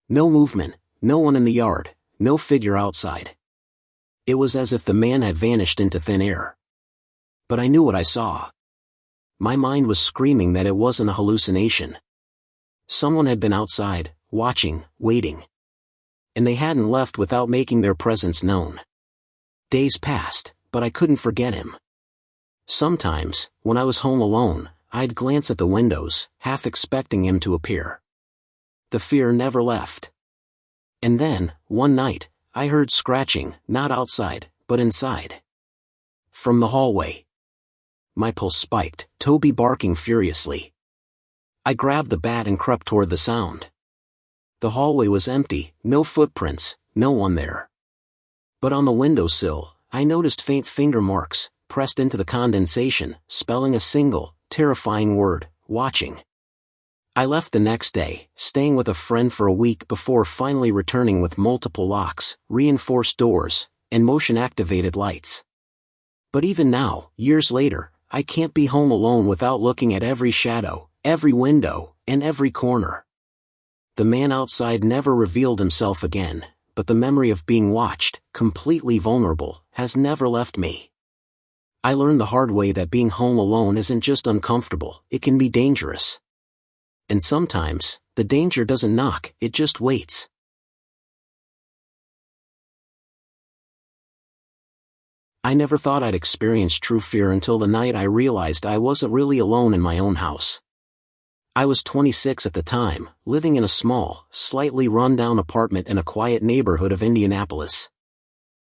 No movement, no one in the yard, no figure outside. It was as if the man had vanished into thin air. But I knew what I saw. My mind was screaming that it wasn't a hallucination. Someone had been outside, watching, waiting. And they hadn't left without making their presence known. Days passed, but I couldn't forget him. Sometimes, when I was home alone, I'd glance at the windows, half expecting him to appear. The fear never left. And then, one night, I heard scratching, not outside, but inside. From the hallway. My pulse spiked, Toby barking furiously. I grabbed the bat and crept toward the sound. The hallway was empty, no footprints, no one there. But on the windowsill, I noticed faint finger marks, pressed into the condensation, spelling a single, terrifying word, watching. I left the next day, staying with a friend for a week before finally returning with multiple locks, reinforced doors, and motion-activated lights. But even now, years later, I can't be home alone without looking at every shadow, every window, and every corner. The man outside never revealed himself again, but the memory of being watched, completely vulnerable, has never left me. I learned the hard way that being home alone isn't just uncomfortable, it can be dangerous. And sometimes, the danger doesn't knock, it just waits. I never thought I'd experience true fear until the night I realized I wasn't really alone in my own house. I was 26 at the time, living in a small, slightly run-down apartment in a quiet neighborhood of Indianapolis.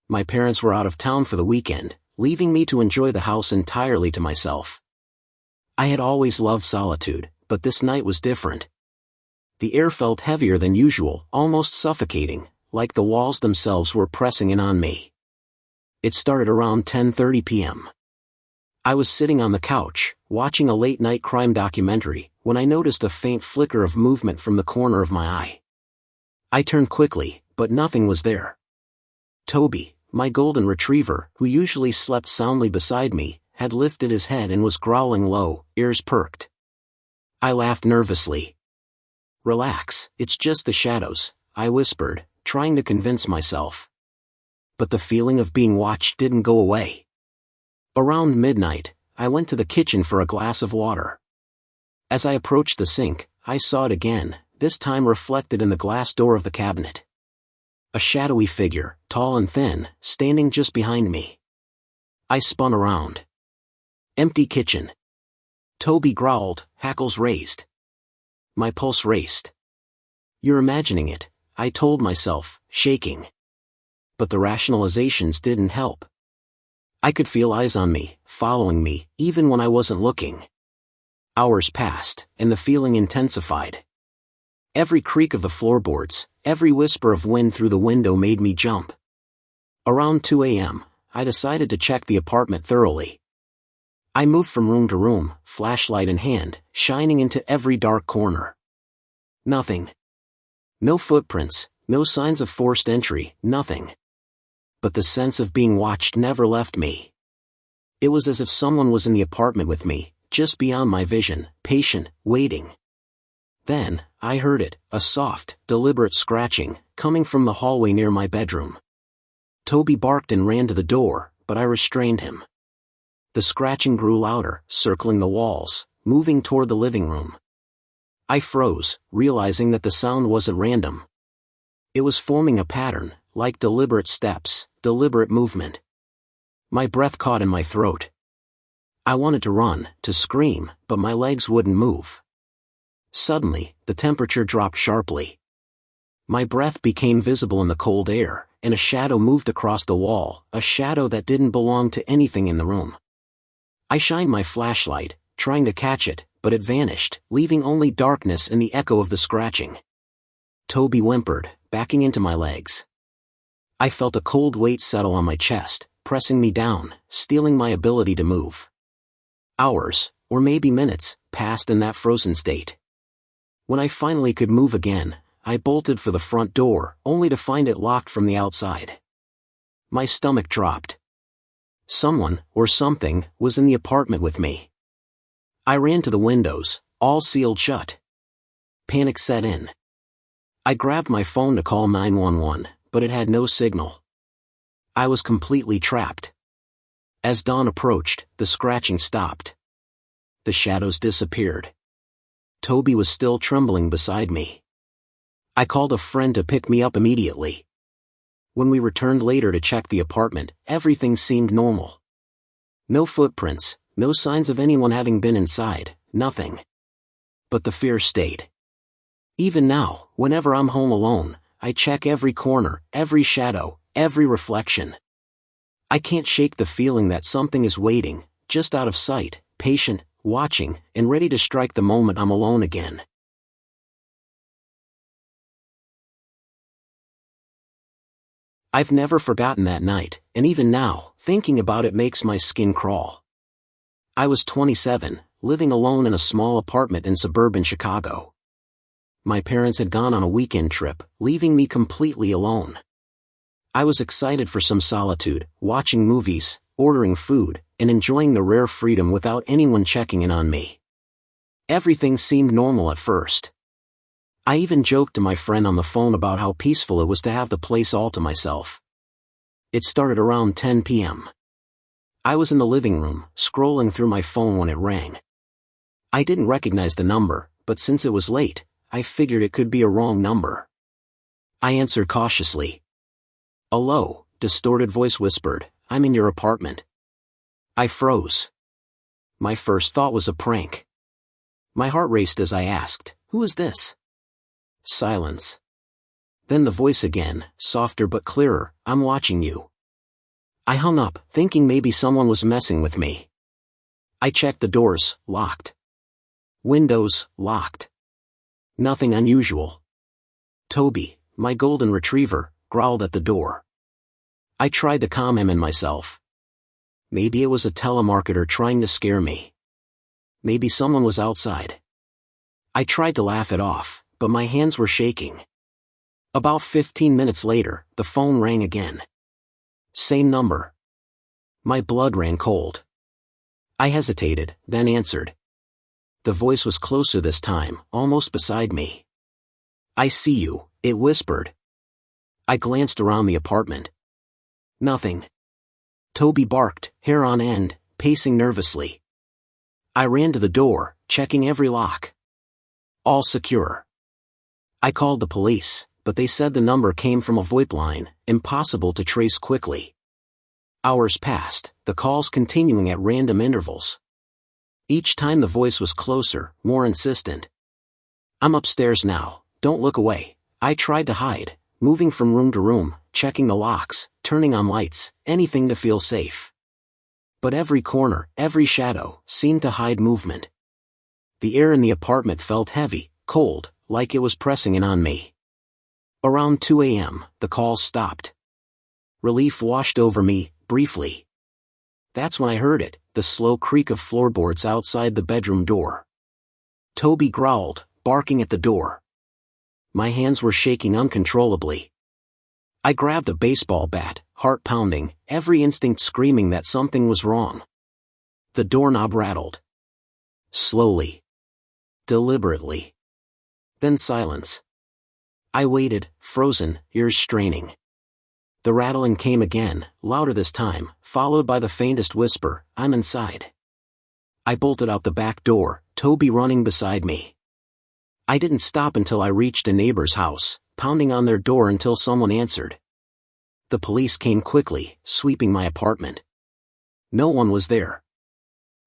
My parents were out of town for the weekend, leaving me to enjoy the house entirely to myself. I had always loved solitude, but this night was different. The air felt heavier than usual, almost suffocating, like the walls themselves were pressing in on me. It started around 10:30 p.m. I was sitting on the couch, watching a late-night crime documentary, when I noticed a faint flicker of movement from the corner of my eye. I turned quickly, but nothing was there. Toby, my golden retriever, who usually slept soundly beside me, had lifted his head and was growling low, ears perked. I laughed nervously. "Relax, it's just the shadows," I whispered, trying to convince myself. But the feeling of being watched didn't go away. Around midnight, I went to the kitchen for a glass of water. As I approached the sink, I saw it again, this time reflected in the glass door of the cabinet. A shadowy figure, tall and thin, standing just behind me. I spun around. Empty kitchen. Toby growled, hackles raised. My pulse raced. "You're imagining it," I told myself, shaking. But the rationalizations didn't help. I could feel eyes on me, following me, even when I wasn't looking. Hours passed, and the feeling intensified. Every creak of the floorboards, every whisper of wind through the window made me jump. Around 2 a.m., I decided to check the apartment thoroughly. I moved from room to room, flashlight in hand, shining into every dark corner. Nothing. No footprints, no signs of forced entry, nothing. But the sense of being watched never left me. It was as if someone was in the apartment with me, just beyond my vision, patient, waiting. Then, I heard it, a soft, deliberate scratching, coming from the hallway near my bedroom. Toby barked and ran to the door, but I restrained him. The scratching grew louder, circling the walls, moving toward the living room. I froze, realizing that the sound wasn't random. It was forming a pattern, like deliberate steps, deliberate movement. My breath caught in my throat. I wanted to run, to scream, but my legs wouldn't move. Suddenly, the temperature dropped sharply. My breath became visible in the cold air, and a shadow moved across the wall, a shadow that didn't belong to anything in the room. I shined my flashlight, trying to catch it, but it vanished, leaving only darkness and the echo of the scratching. Toby whimpered, backing into my legs. I felt a cold weight settle on my chest, pressing me down, stealing my ability to move. Hours, or maybe minutes, passed in that frozen state. When I finally could move again, I bolted for the front door, only to find it locked from the outside. My stomach dropped. Someone, or something, was in the apartment with me. I ran to the windows, all sealed shut. Panic set in. I grabbed my phone to call 911, but it had no signal. I was completely trapped. As dawn approached, the scratching stopped. The shadows disappeared. Toby was still trembling beside me. I called a friend to pick me up immediately. When we returned later to check the apartment, everything seemed normal. No footprints, no signs of anyone having been inside, nothing. But the fear stayed. Even now, whenever I'm home alone, I check every corner, every shadow, every reflection. I can't shake the feeling that something is waiting, just out of sight, patient, watching, and ready to strike the moment I'm alone again. I've never forgotten that night, and even now, thinking about it makes my skin crawl. I was 27, living alone in a small apartment in suburban Chicago. My parents had gone on a weekend trip, leaving me completely alone. I was excited for some solitude, watching movies, ordering food, and enjoying the rare freedom without anyone checking in on me. Everything seemed normal at first. I even joked to my friend on the phone about how peaceful it was to have the place all to myself. It started around 10 p.m. I was in the living room, scrolling through my phone when it rang. I didn't recognize the number, but since it was late, I figured it could be a wrong number. I answered cautiously. "A low, distorted voice whispered, 'I'm in your apartment.' I froze. My first thought was a prank. My heart raced as I asked, 'Who is this?' Silence. Then the voice again, softer but clearer, 'I'm watching you.' I hung up, thinking maybe someone was messing with me. I checked the doors, locked. Windows, locked. Nothing unusual. Toby, my golden retriever, growled at the door. I tried to calm him and myself. Maybe it was a telemarketer trying to scare me. Maybe someone was outside. I tried to laugh it off, but my hands were shaking. About 15 minutes later, the phone rang again. Same number. My blood ran cold. I hesitated, then answered. The voice was closer this time, almost beside me. "I see you," it whispered. I glanced around the apartment. Nothing. Toby barked, hair on end, pacing nervously. I ran to the door, checking every lock. All secure. I called the police, but they said the number came from a VoIP line, impossible to trace quickly. Hours passed, the calls continuing at random intervals. Each time the voice was closer, more insistent. "I'm upstairs now, don't look away." I tried to hide, moving from room to room, checking the locks, turning on lights, anything to feel safe. But every corner, every shadow, seemed to hide movement. The air in the apartment felt heavy, cold, like it was pressing in on me. Around 2 a.m., the calls stopped. Relief washed over me, briefly. That's when I heard it, the slow creak of floorboards outside the bedroom door. Toby growled, barking at the door. My hands were shaking uncontrollably. I grabbed a baseball bat, heart pounding, every instinct screaming that something was wrong. The doorknob rattled. Slowly. Deliberately. Then silence. I waited, frozen, ears straining. The rattling came again, louder this time, followed by the faintest whisper, "I'm inside." I bolted out the back door, Toby running beside me. I didn't stop until I reached a neighbor's house, pounding on their door until someone answered. The police came quickly, sweeping my apartment. No one was there.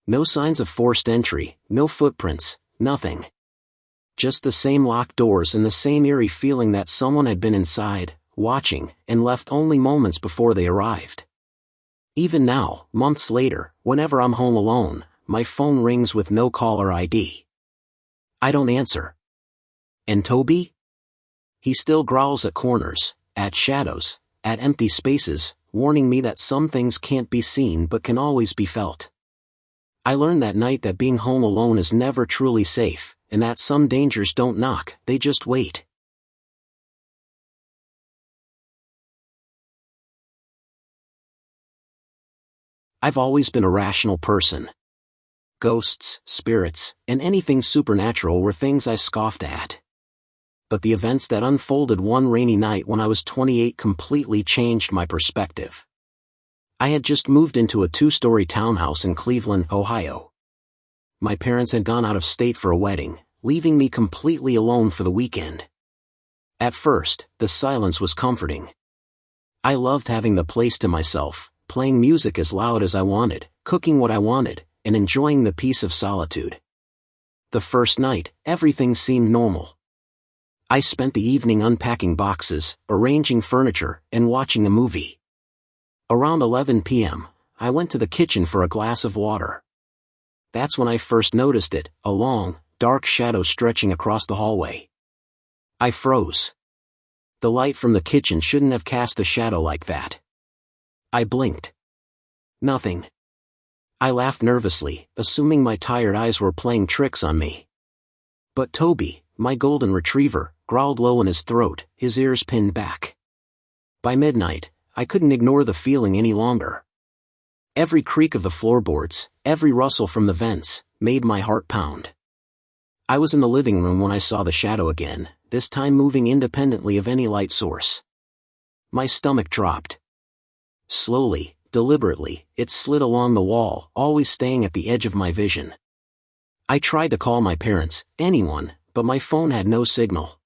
No signs of forced entry, no footprints, nothing. Just the same locked doors and the same eerie feeling that someone had been inside, watching, and left only moments before they arrived. Even now, months later, whenever I'm home alone, my phone rings with no caller ID. I don't answer. And Toby? He still growls at corners, at shadows, at empty spaces, warning me that some things can't be seen but can always be felt. I learned that night that being home alone is never truly safe, and that some dangers don't knock, they just wait. I've always been a rational person. Ghosts, spirits, and anything supernatural were things I scoffed at. But the events that unfolded one rainy night when I was 28 completely changed my perspective. I had just moved into a 2-story townhouse in Cleveland, Ohio. My parents had gone out of state for a wedding, leaving me completely alone for the weekend. At first, the silence was comforting. I loved having the place to myself, playing music as loud as I wanted, cooking what I wanted, and enjoying the peace of solitude. The first night, everything seemed normal. I spent the evening unpacking boxes, arranging furniture, and watching a movie. Around 11 p.m., I went to the kitchen for a glass of water. That's when I first noticed it, a long, dark shadow stretching across the hallway. I froze. The light from the kitchen shouldn't have cast a shadow like that. I blinked. Nothing. I laughed nervously, assuming my tired eyes were playing tricks on me. But Toby, my golden retriever, growled low in his throat, his ears pinned back. By midnight, I couldn't ignore the feeling any longer. Every creak of the floorboards, every rustle from the vents, made my heart pound. I was in the living room when I saw the shadow again, this time moving independently of any light source. My stomach dropped. Slowly, deliberately, it slid along the wall, always staying at the edge of my vision. I tried to call my parents, anyone, but my phone had no signal.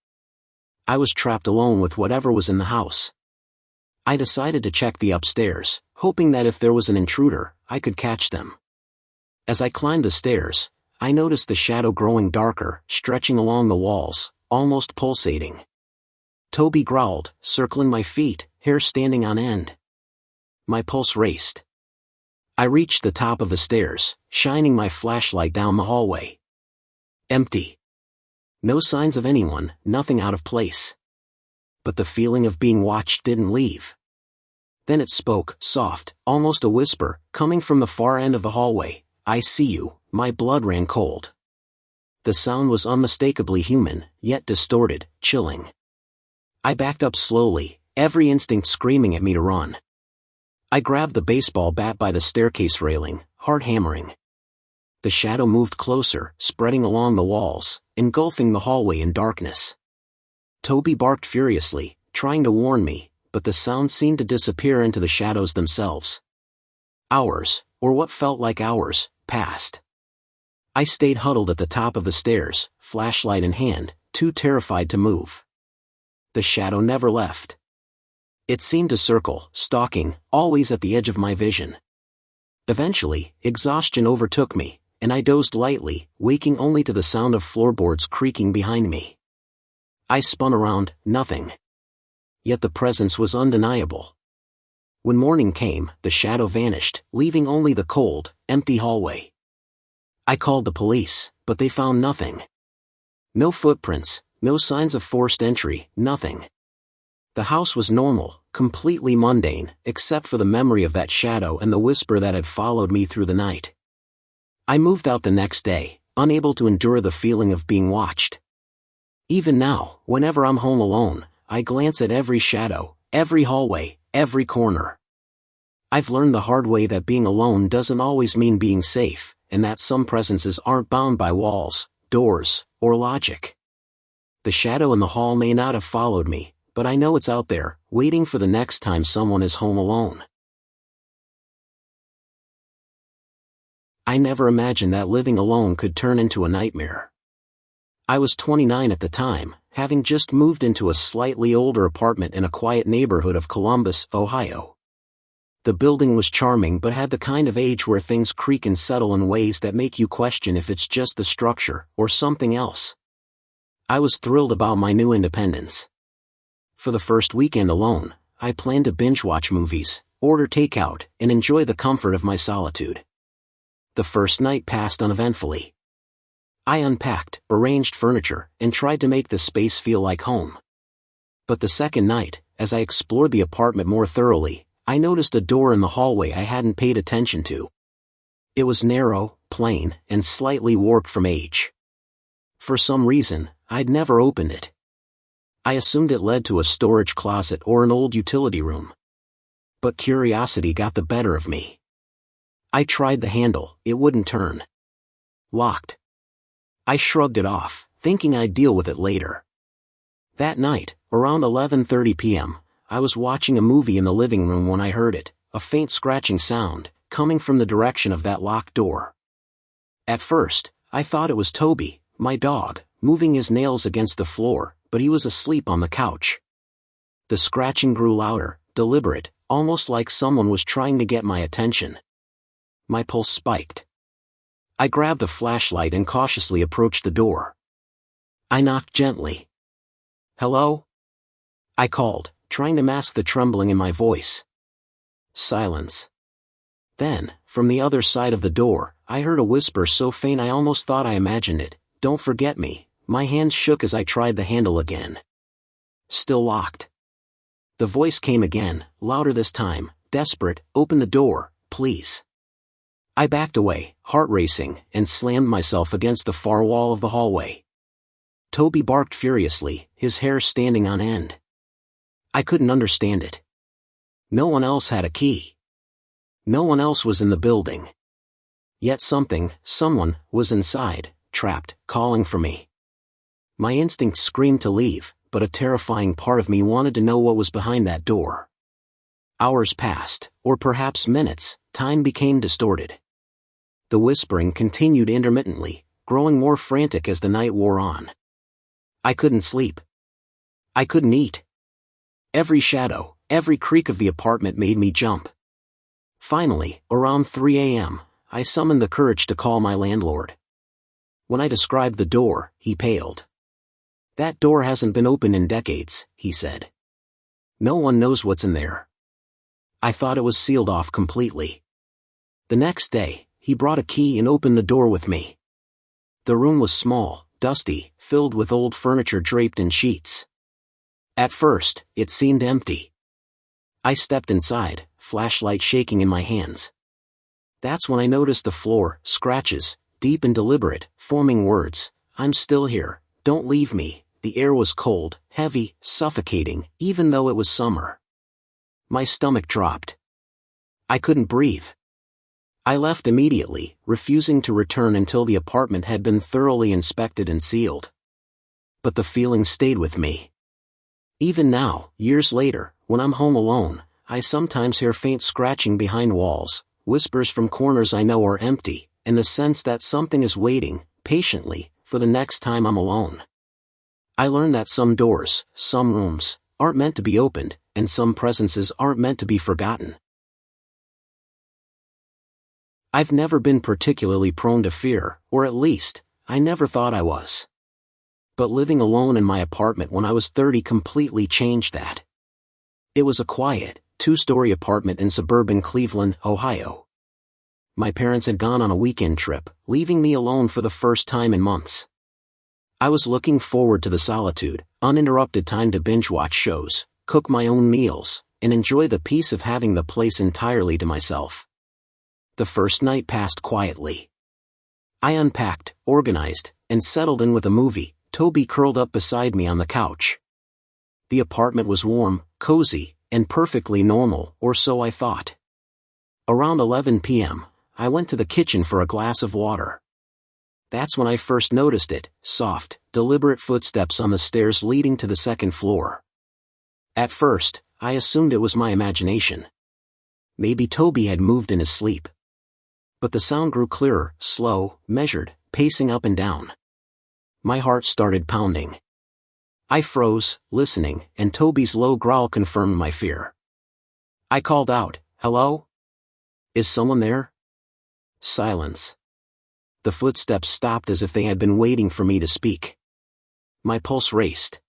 I was trapped alone with whatever was in the house. I decided to check the upstairs, hoping that if there was an intruder, I could catch them. As I climbed the stairs, I noticed the shadow growing darker, stretching along the walls, almost pulsating. Toby growled, circling my feet, hair standing on end. My pulse raced. I reached the top of the stairs, shining my flashlight down the hallway. Empty. No signs of anyone, nothing out of place. But the feeling of being watched didn't leave. Then it spoke, soft, almost a whisper, coming from the far end of the hallway. "I see you." My blood ran cold. The sound was unmistakably human, yet distorted, chilling. I backed up slowly, every instinct screaming at me to run. I grabbed the baseball bat by the staircase railing, heart hammering. The shadow moved closer, spreading along the walls, engulfing the hallway in darkness. Toby barked furiously, trying to warn me, but the sound seemed to disappear into the shadows themselves. Hours, or what felt like hours, passed. I stayed huddled at the top of the stairs, flashlight in hand, too terrified to move. The shadow never left. It seemed to circle, stalking, always at the edge of my vision. Eventually, exhaustion overtook me, and I dozed lightly, waking only to the sound of floorboards creaking behind me. I spun around, nothing. Yet the presence was undeniable. When morning came, the shadow vanished, leaving only the cold, empty hallway. I called the police, but they found nothing. No footprints, no signs of forced entry, nothing. The house was normal, completely mundane, except for the memory of that shadow and the whisper that had followed me through the night. I moved out the next day, unable to endure the feeling of being watched. Even now, whenever I'm home alone, I glance at every shadow, every hallway, every corner. I've learned the hard way that being alone doesn't always mean being safe, and that some presences aren't bound by walls, doors, or logic. The shadow in the hall may not have followed me, but I know it's out there, waiting for the next time someone is home alone. I never imagined that living alone could turn into a nightmare. I was 29 at the time, having just moved into a slightly older apartment in a quiet neighborhood of Columbus, Ohio. The building was charming but had the kind of age where things creak and settle in ways that make you question if it's just the structure, or something else. I was thrilled about my new independence. For the first weekend alone, I planned to binge-watch movies, order takeout, and enjoy the comfort of my solitude. The first night passed uneventfully. I unpacked, arranged furniture, and tried to make the space feel like home. But the second night, as I explored the apartment more thoroughly, I noticed a door in the hallway I hadn't paid attention to. It was narrow, plain, and slightly warped from age. For some reason, I'd never opened it. I assumed it led to a storage closet or an old utility room. But curiosity got the better of me. I tried the handle, it wouldn't turn. Locked. I shrugged it off, thinking I'd deal with it later. That night, around 11:30 p.m., I was watching a movie in the living room when I heard it, a faint scratching sound, coming from the direction of that locked door. At first, I thought it was Toby, My dog, moving his nails against the floor, but he was asleep on the couch. The scratching grew louder, deliberate, almost like someone was trying to get my attention. My pulse spiked. I grabbed a flashlight and cautiously approached the door. I knocked gently. "Hello?" I called, trying to mask the trembling in my voice. Silence. Then, from the other side of the door, I heard a whisper so faint I almost thought I imagined it. "Don't forget me." My hands shook as I tried the handle again. Still locked. The voice came again, louder this time, desperate. "Open the door, please." I backed away, heart racing, and slammed myself against the far wall of the hallway. Toby barked furiously, his hair standing on end. I couldn't understand it. No one else had a key. No one else was in the building. Yet someone, was inside, trapped, calling for me. My instinct screamed to leave, but a terrifying part of me wanted to know what was behind that door. Hours passed, or perhaps minutes. Time became distorted. The whispering continued intermittently, growing more frantic as the night wore on. I couldn't sleep. I couldn't eat. Every shadow, every creak of the apartment made me jump. Finally, around 3 a.m., I summoned the courage to call my landlord. When I described the door, he paled. "That door hasn't been opened in decades," he said. "No one knows what's in there." I thought it was sealed off completely. The next day, he brought a key and opened the door with me. The room was small, dusty, filled with old furniture draped in sheets. At first, it seemed empty. I stepped inside, flashlight shaking in my hands. That's when I noticed the floor, scratches, deep and deliberate, forming words. "I'm still here, don't leave me." The air was cold, heavy, suffocating, even though it was summer. My stomach dropped. I couldn't breathe. I left immediately, refusing to return until the apartment had been thoroughly inspected and sealed. But the feeling stayed with me. Even now, years later, when I'm home alone, I sometimes hear faint scratching behind walls, whispers from corners I know are empty, and the sense that something is waiting, patiently, for the next time I'm alone. I learned that some doors, some rooms, aren't meant to be opened, and some presences aren't meant to be forgotten. I've never been particularly prone to fear, or at least, I never thought I was. But living alone in my apartment when I was 30 completely changed that. It was a quiet, 2-story apartment in suburban Cleveland, Ohio. My parents had gone on a weekend trip, leaving me alone for the first time in months. I was looking forward to the solitude, uninterrupted time to binge-watch shows, cook my own meals, and enjoy the peace of having the place entirely to myself. The first night passed quietly. I unpacked, organized, and settled in with a movie, Toby curled up beside me on the couch. The apartment was warm, cozy, and perfectly normal, or so I thought. Around 11 p.m., I went to the kitchen for a glass of water. That's when I first noticed it, soft, deliberate footsteps on the stairs leading to the second floor. At first, I assumed it was my imagination. Maybe Toby had moved in his sleep. But the sound grew clearer, slow, measured, pacing up and down. My heart started pounding. I froze, listening, and Toby's low growl confirmed my fear. I called out, "Hello? Is someone there?" Silence. The footsteps stopped as if they had been waiting for me to speak. My pulse raced.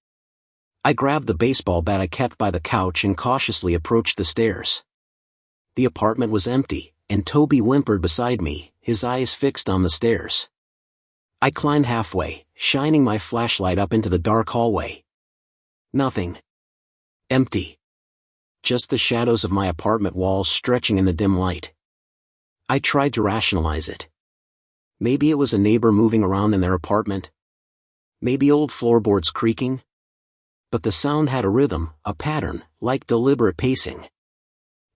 I grabbed the baseball bat I kept by the couch and cautiously approached the stairs. The apartment was empty, and Toby whimpered beside me, his eyes fixed on the stairs. I climbed halfway, shining my flashlight up into the dark hallway. Nothing. Empty. Just the shadows of my apartment walls stretching in the dim light. I tried to rationalize it. Maybe it was a neighbor moving around in their apartment. Maybe old floorboards creaking. But the sound had a rhythm, a pattern, like deliberate pacing.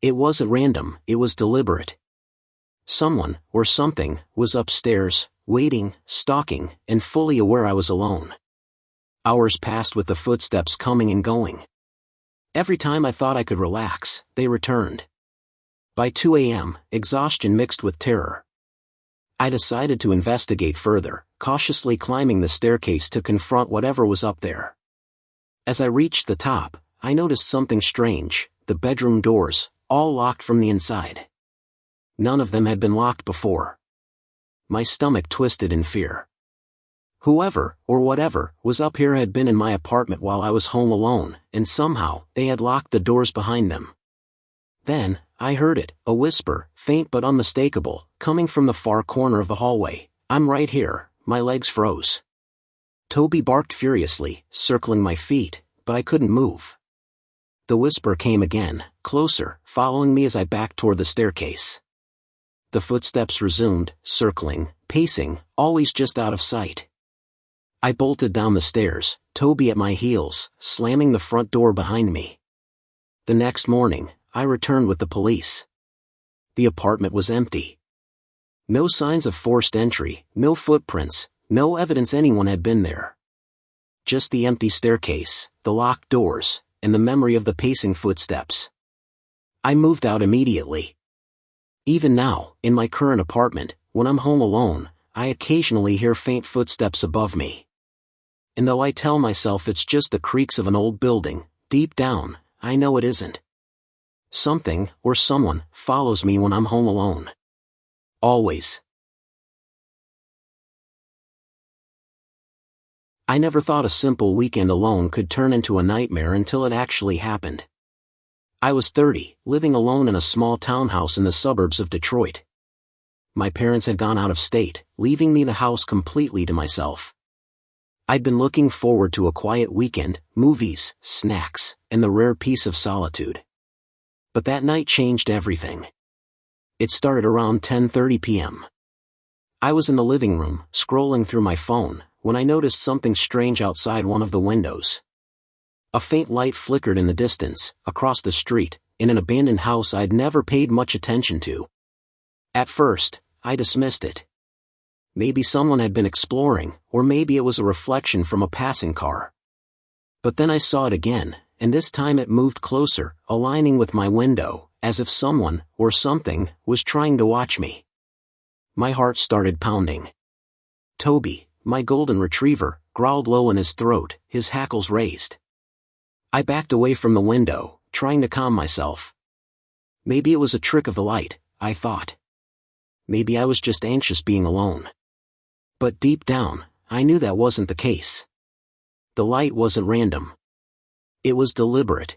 It wasn't random, it was deliberate. Someone, or something, was upstairs, waiting, stalking, and fully aware I was alone. Hours passed with the footsteps coming and going. Every time I thought I could relax, they returned. By 2 a.m., exhaustion mixed with terror. I decided to investigate further, cautiously climbing the staircase to confront whatever was up there. As I reached the top, I noticed something strange: the bedroom doors, all locked from the inside. None of them had been locked before. My stomach twisted in fear. Whoever, or whatever, was up here had been in my apartment while I was home alone, and somehow, they had locked the doors behind them. Then, I heard it, a whisper, faint but unmistakable, coming from the far corner of the hallway. "I'm right here." My legs froze. Toby barked furiously, circling my feet, but I couldn't move. The whisper came again, closer, following me as I backed toward the staircase. The footsteps resumed, circling, pacing, always just out of sight. I bolted down the stairs, Toby at my heels, slamming the front door behind me. The next morning, I returned with the police. The apartment was empty. No signs of forced entry, no footprints, no evidence anyone had been there. Just the empty staircase, the locked doors, and the memory of the pacing footsteps. I moved out immediately. Even now, in my current apartment, when I'm home alone, I occasionally hear faint footsteps above me. And though I tell myself it's just the creaks of an old building, deep down, I know it isn't. Something, or someone, follows me when I'm home alone. Always. I never thought a simple weekend alone could turn into a nightmare until it actually happened. I was 30, living alone in a small townhouse in the suburbs of Detroit. My parents had gone out of state, leaving me the house completely to myself. I'd been looking forward to a quiet weekend, movies, snacks, and the rare peace of solitude. But that night changed everything. It started around 10:30 p.m. I was in the living room, scrolling through my phone, when I noticed something strange outside one of the windows. A faint light flickered in the distance, across the street, in an abandoned house I'd never paid much attention to. At first, I dismissed it. Maybe someone had been exploring, or maybe it was a reflection from a passing car. But then I saw it again, and this time it moved closer, aligning with my window, as if someone, or something, was trying to watch me. My heart started pounding. Toby, my golden retriever, growled low in his throat, his hackles raised. I backed away from the window, trying to calm myself. Maybe it was a trick of the light, I thought. Maybe I was just anxious being alone. But deep down, I knew that wasn't the case. The light wasn't random. It was deliberate.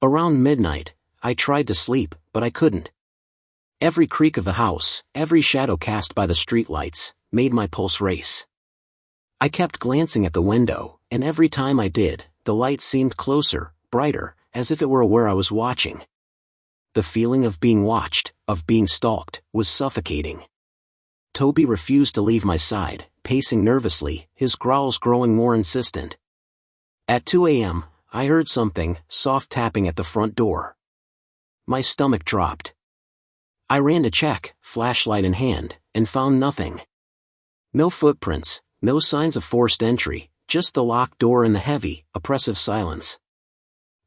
Around midnight, I tried to sleep, but I couldn't. Every creak of the house, every shadow cast by the streetlights, made my pulse race. I kept glancing at the window, and every time I did, the light seemed closer, brighter, as if it were aware I was watching. The feeling of being watched, of being stalked, was suffocating. Toby refused to leave my side, pacing nervously, his growls growing more insistent. At 2 a.m., I heard something, soft tapping at the front door. My stomach dropped. I ran to check, flashlight in hand, and found nothing. No footprints, no signs of forced entry, just the locked door and the heavy, oppressive silence.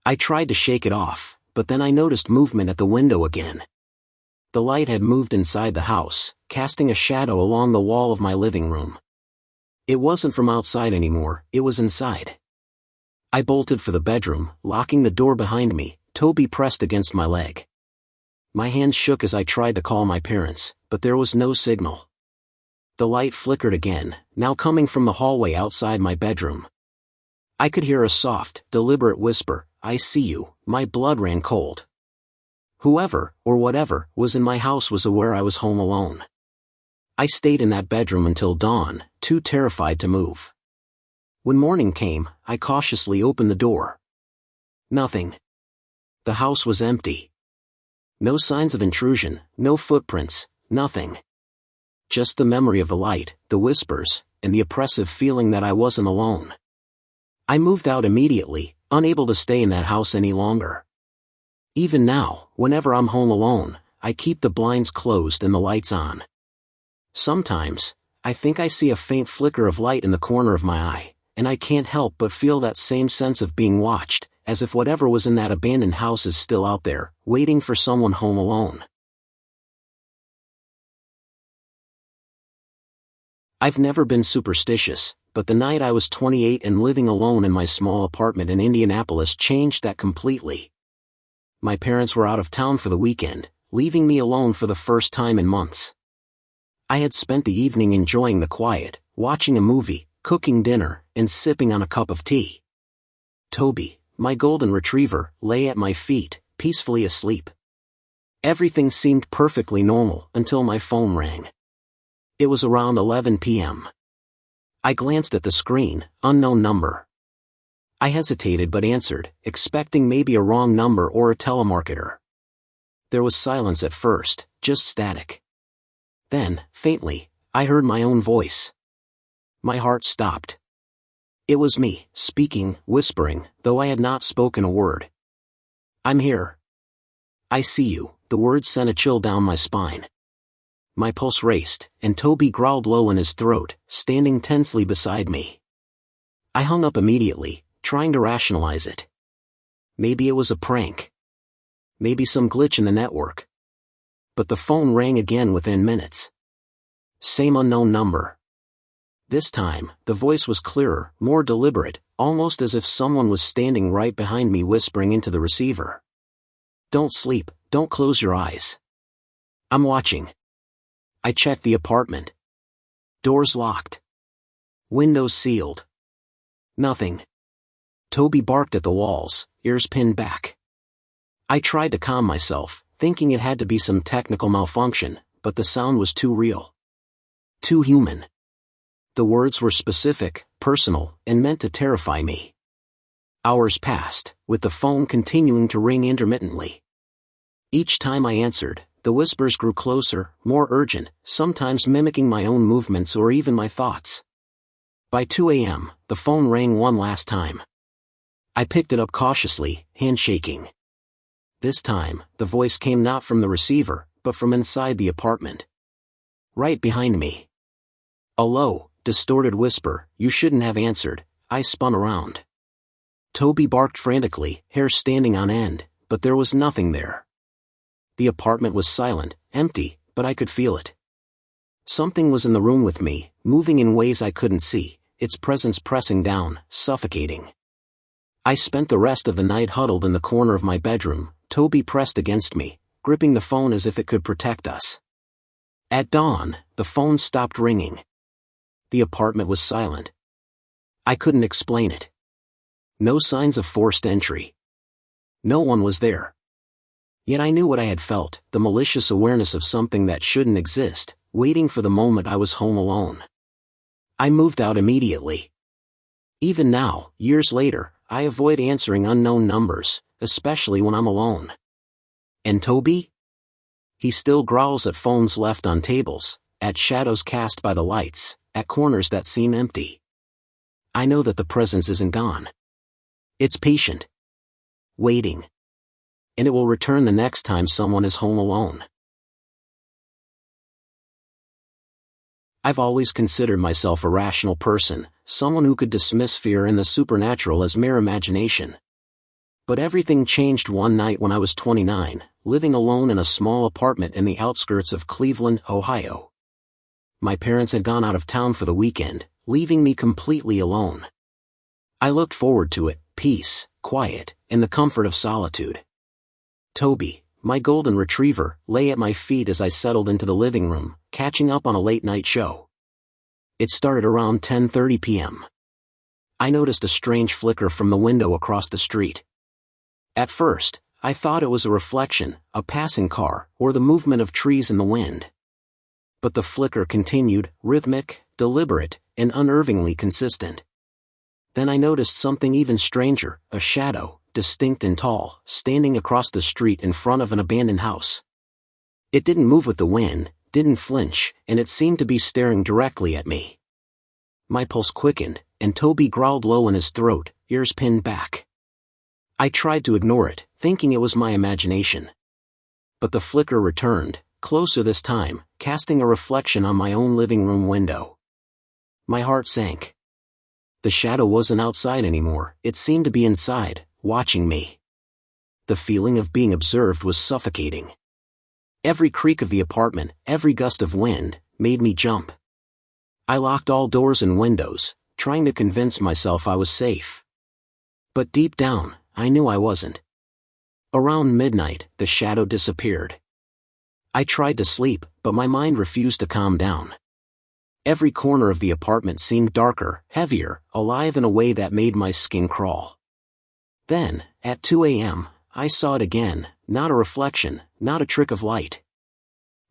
I tried to shake it off, but then I noticed movement at the window again. The light had moved inside the house, casting a shadow along the wall of my living room. It wasn't from outside anymore, it was inside. I bolted for the bedroom, locking the door behind me. Toby pressed against my leg. My hands shook as I tried to call my parents, but there was no signal. The light flickered again, now coming from the hallway outside my bedroom. I could hear a soft, deliberate whisper, "I see you." My blood ran cold. Whoever, or whatever, was in my house was aware I was home alone. I stayed in that bedroom until dawn, too terrified to move. When morning came, I cautiously opened the door. Nothing. The house was empty. No signs of intrusion, no footprints, nothing. Just the memory of the light, the whispers, and the oppressive feeling that I wasn't alone. I moved out immediately, unable to stay in that house any longer. Even now, whenever I'm home alone, I keep the blinds closed and the lights on. Sometimes, I think I see a faint flicker of light in the corner of my eye, and I can't help but feel that same sense of being watched, as if whatever was in that abandoned house is still out there, waiting for someone home alone. I've never been superstitious, but the night I was 28 and living alone in my small apartment in Indianapolis changed that completely. My parents were out of town for the weekend, leaving me alone for the first time in months. I had spent the evening enjoying the quiet, watching a movie, cooking dinner, and sipping on a cup of tea. Toby, my golden retriever, lay at my feet, peacefully asleep. Everything seemed perfectly normal until my phone rang. It was around 11 p.m. I glanced at the screen, unknown number. I hesitated but answered, expecting maybe a wrong number or a telemarketer. There was silence at first, just static. Then, faintly, I heard my own voice. My heart stopped. It was me, speaking, whispering, though I had not spoken a word. "I'm here. I see you." The words sent a chill down my spine. My pulse raced, and Toby growled low in his throat, standing tensely beside me. I hung up immediately, trying to rationalize it. Maybe it was a prank. Maybe some glitch in the network. But the phone rang again within minutes. Same unknown number. This time, the voice was clearer, more deliberate, almost as if someone was standing right behind me whispering into the receiver. "Don't sleep, don't close your eyes. I'm watching." I checked the apartment. Doors locked. Windows sealed. Nothing. Toby barked at the walls, ears pinned back. I tried to calm myself, thinking it had to be some technical malfunction, but the sound was too real. Too human. The words were specific, personal, and meant to terrify me. Hours passed, with the phone continuing to ring intermittently. Each time I answered, the whispers grew closer, more urgent, sometimes mimicking my own movements or even my thoughts. By 2 a.m., the phone rang one last time. I picked it up cautiously, hand shaking. This time, the voice came not from the receiver, but from inside the apartment. Right behind me. A low, distorted whisper, "You shouldn't have answered." I spun around. Toby barked frantically, hair standing on end, but there was nothing there. The apartment was silent, empty, but I could feel it. Something was in the room with me, moving in ways I couldn't see, its presence pressing down, suffocating. I spent the rest of the night huddled in the corner of my bedroom, Toby pressed against me, gripping the phone as if it could protect us. At dawn, the phone stopped ringing. The apartment was silent. I couldn't explain it. No signs of forced entry. No one was there. Yet I knew what I had felt, the malicious awareness of something that shouldn't exist, waiting for the moment I was home alone. I moved out immediately. Even now, years later, I avoid answering unknown numbers, especially when I'm alone. And Toby? He still growls at phones left on tables, at shadows cast by the lights, at corners that seem empty. I know that the presence isn't gone. It's patient. Waiting. And it will return the next time someone is home alone. I've always considered myself a rational person, someone who could dismiss fear and the supernatural as mere imagination. But everything changed one night when I was 29, living alone in a small apartment in the outskirts of Cleveland, Ohio. My parents had gone out of town for the weekend, leaving me completely alone. I looked forward to it, peace, quiet, and the comfort of solitude. Toby, my golden retriever, lay at my feet as I settled into the living room, catching up on a late-night show. It started around 10:30 p.m. I noticed a strange flicker from the window across the street. At first, I thought it was a reflection, a passing car, or the movement of trees in the wind. But the flicker continued, rhythmic, deliberate, and unnervingly consistent. Then I noticed something even stranger, a shadow, distinct and tall, standing across the street in front of an abandoned house. It didn't move with the wind, didn't flinch, and it seemed to be staring directly at me. My pulse quickened, and Toby growled low in his throat, ears pinned back. I tried to ignore it, thinking it was my imagination. But the flicker returned, closer this time, casting a reflection on my own living room window. My heart sank. The shadow wasn't outside anymore, it seemed to be inside, watching me. The feeling of being observed was suffocating. Every creak of the apartment, every gust of wind, made me jump. I locked all doors and windows, trying to convince myself I was safe. But deep down, I knew I wasn't. Around midnight, the shadow disappeared. I tried to sleep, but my mind refused to calm down. Every corner of the apartment seemed darker, heavier, alive in a way that made my skin crawl. Then, at 2 a.m., I saw it again, not a reflection, not a trick of light.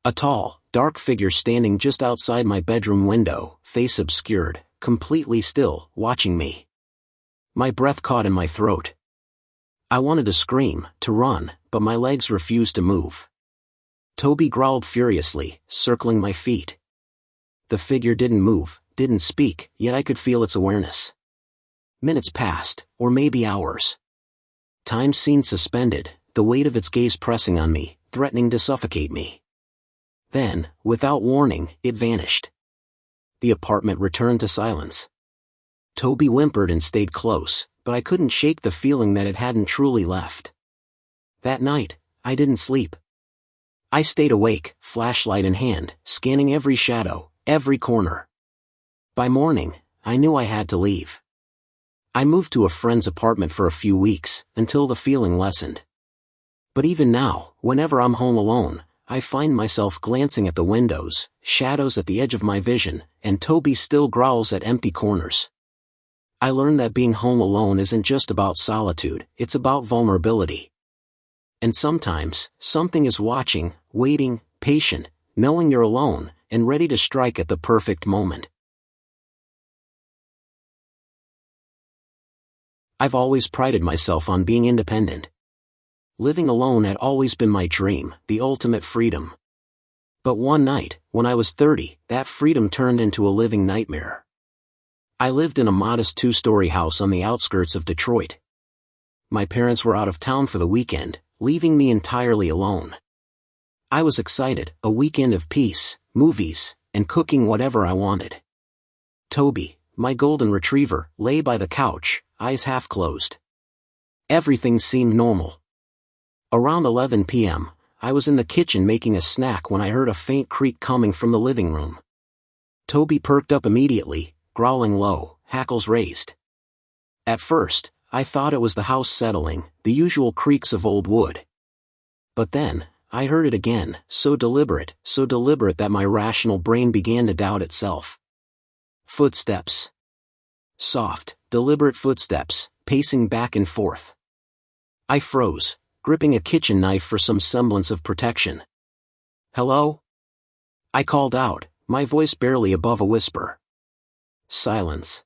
A tall, dark figure standing just outside my bedroom window, face obscured, completely still, watching me. My breath caught in my throat. I wanted to scream, to run, but my legs refused to move. Toby growled furiously, circling my feet. The figure didn't move, didn't speak, yet I could feel its awareness. Minutes passed, or maybe hours. Time seemed suspended, the weight of its gaze pressing on me, threatening to suffocate me. Then, without warning, it vanished. The apartment returned to silence. Toby whimpered and stayed close, but I couldn't shake the feeling that it hadn't truly left. That night, I didn't sleep. I stayed awake, flashlight in hand, scanning every shadow, every corner. By morning, I knew I had to leave. I moved to a friend's apartment for a few weeks, until the feeling lessened. But even now, whenever I'm home alone, I find myself glancing at the windows, shadows at the edge of my vision, and Toby still growls at empty corners. I learned that being home alone isn't just about solitude, it's about vulnerability. And sometimes, something is watching, waiting, patient, knowing you're alone, and ready to strike at the perfect moment. I've always prided myself on being independent. Living alone had always been my dream, the ultimate freedom. But one night, when I was 30, that freedom turned into a living nightmare. I lived in a modest 2-story house on the outskirts of Detroit. My parents were out of town for the weekend, leaving me entirely alone. I was excited, a weekend of peace, movies, and cooking whatever I wanted. Toby, my golden retriever, lay by the couch, eyes half closed. Everything seemed normal. Around 11 p.m., I was in the kitchen making a snack when I heard a faint creak coming from the living room. Toby perked up immediately, growling low, hackles raised. At first, I thought it was the house settling, the usual creaks of old wood. But then, I heard it again, so deliberate that my rational brain began to doubt itself. Footsteps. Soft, deliberate footsteps, pacing back and forth. I froze, gripping a kitchen knife for some semblance of protection. "Hello?" I called out, my voice barely above a whisper. Silence.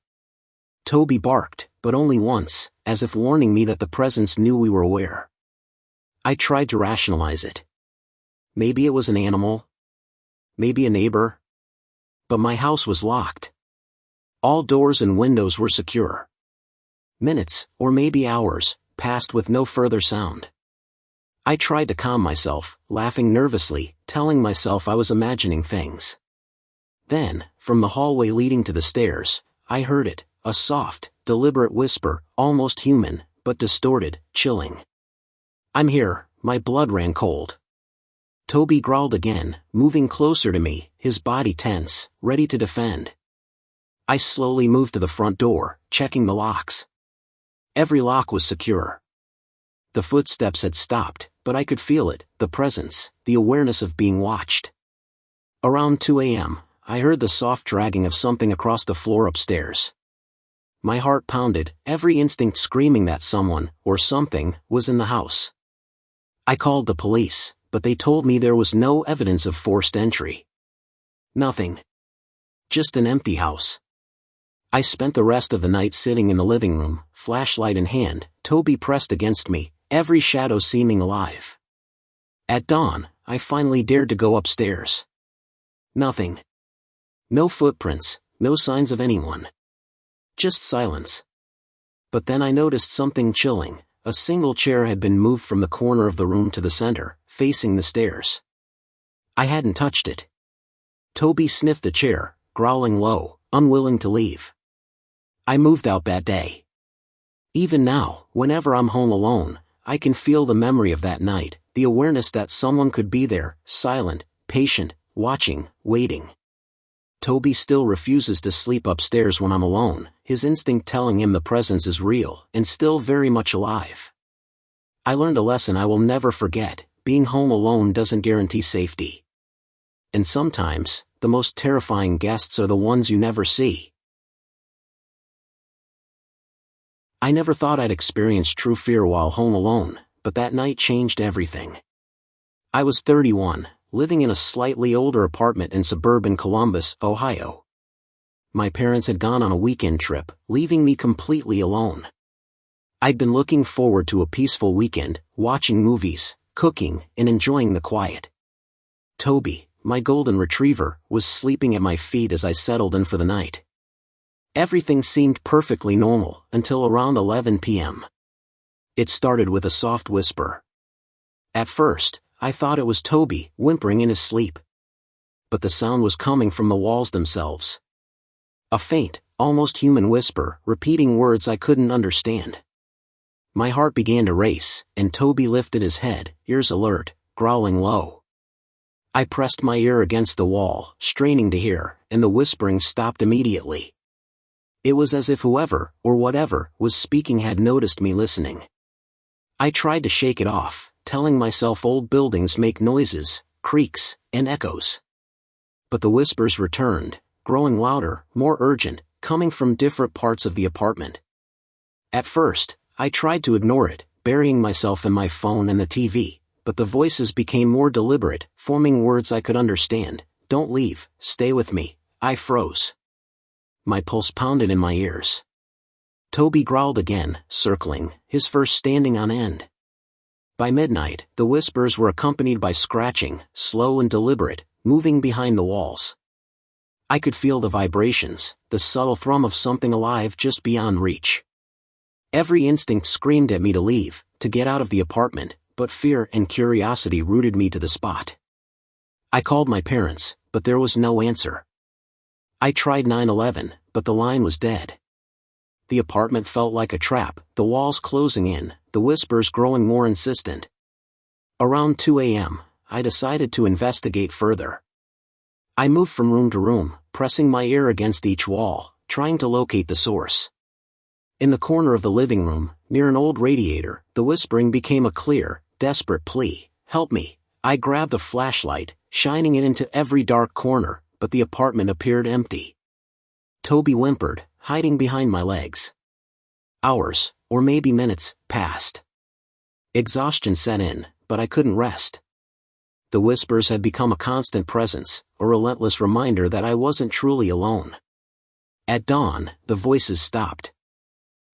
Toby barked, but only once, as if warning me that the presence knew we were aware. I tried to rationalize it. Maybe it was an animal. Maybe a neighbor. But my house was locked. All doors and windows were secure. Minutes, or maybe hours, passed with no further sound. I tried to calm myself, laughing nervously, telling myself I was imagining things. Then, from the hallway leading to the stairs, I heard it, a soft, deliberate whisper, almost human, but distorted, chilling. "I'm here." My blood ran cold. Toby growled again, moving closer to me, his body tense, ready to defend. I slowly moved to the front door, checking the locks. Every lock was secure. The footsteps had stopped, but I could feel it, the presence, the awareness of being watched. Around 2 a.m., I heard the soft dragging of something across the floor upstairs. My heart pounded, every instinct screaming that someone, or something, was in the house. I called the police, but they told me there was no evidence of forced entry. Nothing. Just an empty house. I spent the rest of the night sitting in the living room, flashlight in hand, Toby pressed against me, every shadow seeming alive. At dawn, I finally dared to go upstairs. Nothing. No footprints, no signs of anyone. Just silence. But then I noticed something chilling. A single chair had been moved from the corner of the room to the center, facing the stairs. I hadn't touched it. Toby sniffed the chair, growling low, unwilling to leave. I moved out that day. Even now, whenever I'm home alone, I can feel the memory of that night, the awareness that someone could be there, silent, patient, watching, waiting. Toby still refuses to sleep upstairs when I'm alone, his instinct telling him the presence is real and still very much alive. I learned a lesson I will never forget: being home alone doesn't guarantee safety. And sometimes, the most terrifying guests are the ones you never see. I never thought I'd experience true fear while home alone, but that night changed everything. I was 31, living in a slightly older apartment in suburban Columbus, Ohio. My parents had gone on a weekend trip, leaving me completely alone. I'd been looking forward to a peaceful weekend, watching movies, cooking, and enjoying the quiet. Toby, my golden retriever, was sleeping at my feet as I settled in for the night. Everything seemed perfectly normal, until around 11 p.m. It started with a soft whisper. At first, I thought it was Toby, whimpering in his sleep. But the sound was coming from the walls themselves. A faint, almost human whisper, repeating words I couldn't understand. My heart began to race, and Toby lifted his head, ears alert, growling low. I pressed my ear against the wall, straining to hear, and the whispering stopped immediately. It was as if whoever, or whatever, was speaking had noticed me listening. I tried to shake it off, telling myself old buildings make noises, creaks, and echoes. But the whispers returned, growing louder, more urgent, coming from different parts of the apartment. At first, I tried to ignore it, burying myself in my phone and the TV, but the voices became more deliberate, forming words I could understand. Don't leave, stay with me. I froze. My pulse pounded in my ears. Toby growled again, circling, his fur standing on end. By midnight, the whispers were accompanied by scratching, slow and deliberate, moving behind the walls. I could feel the vibrations, the subtle thrum of something alive just beyond reach. Every instinct screamed at me to leave, to get out of the apartment, but fear and curiosity rooted me to the spot. I called my parents, but there was no answer. I tried 911, but the line was dead. The apartment felt like a trap, the walls closing in, the whispers growing more insistent. Around 2 a.m., I decided to investigate further. I moved from room to room, pressing my ear against each wall, trying to locate the source. In the corner of the living room, near an old radiator, the whispering became a clear, desperate plea. Help me. I grabbed a flashlight, shining it into every dark corner, but the apartment appeared empty. Toby whimpered, hiding behind my legs. Hours, or maybe minutes, passed. Exhaustion set in, but I couldn't rest. The whispers had become a constant presence, a relentless reminder that I wasn't truly alone. At dawn, the voices stopped.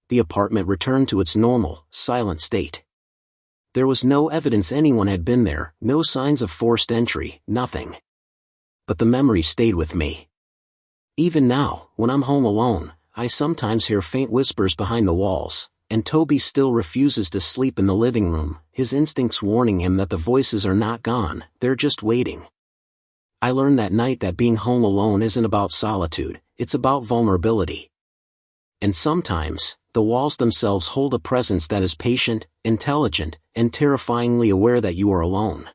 The apartment returned to its normal, silent state. There was no evidence anyone had been there, no signs of forced entry, nothing. But the memory stayed with me. Even now, when I'm home alone, I sometimes hear faint whispers behind the walls, and Toby still refuses to sleep in the living room, his instincts warning him that the voices are not gone, they're just waiting. I learned that night that being home alone isn't about solitude, it's about vulnerability. And sometimes, the walls themselves hold a presence that is patient, intelligent, and terrifyingly aware that you are alone.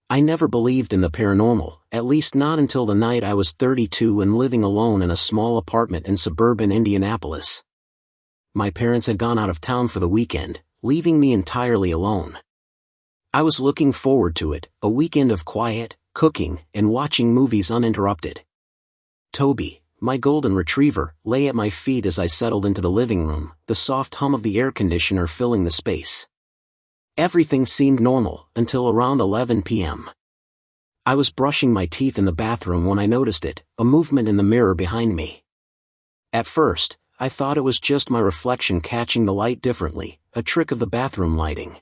I never believed in the paranormal, at least not until the night I was 32 and living alone in a small apartment in suburban Indianapolis. My parents had gone out of town for the weekend, leaving me entirely alone. I was looking forward to it, a weekend of quiet, cooking, and watching movies uninterrupted. Toby, my golden retriever, lay at my feet as I settled into the living room, the soft hum of the air conditioner filling the space. Everything seemed normal, until around 11 p.m. I was brushing my teeth in the bathroom when I noticed it, a movement in the mirror behind me. At first, I thought it was just my reflection catching the light differently, a trick of the bathroom lighting.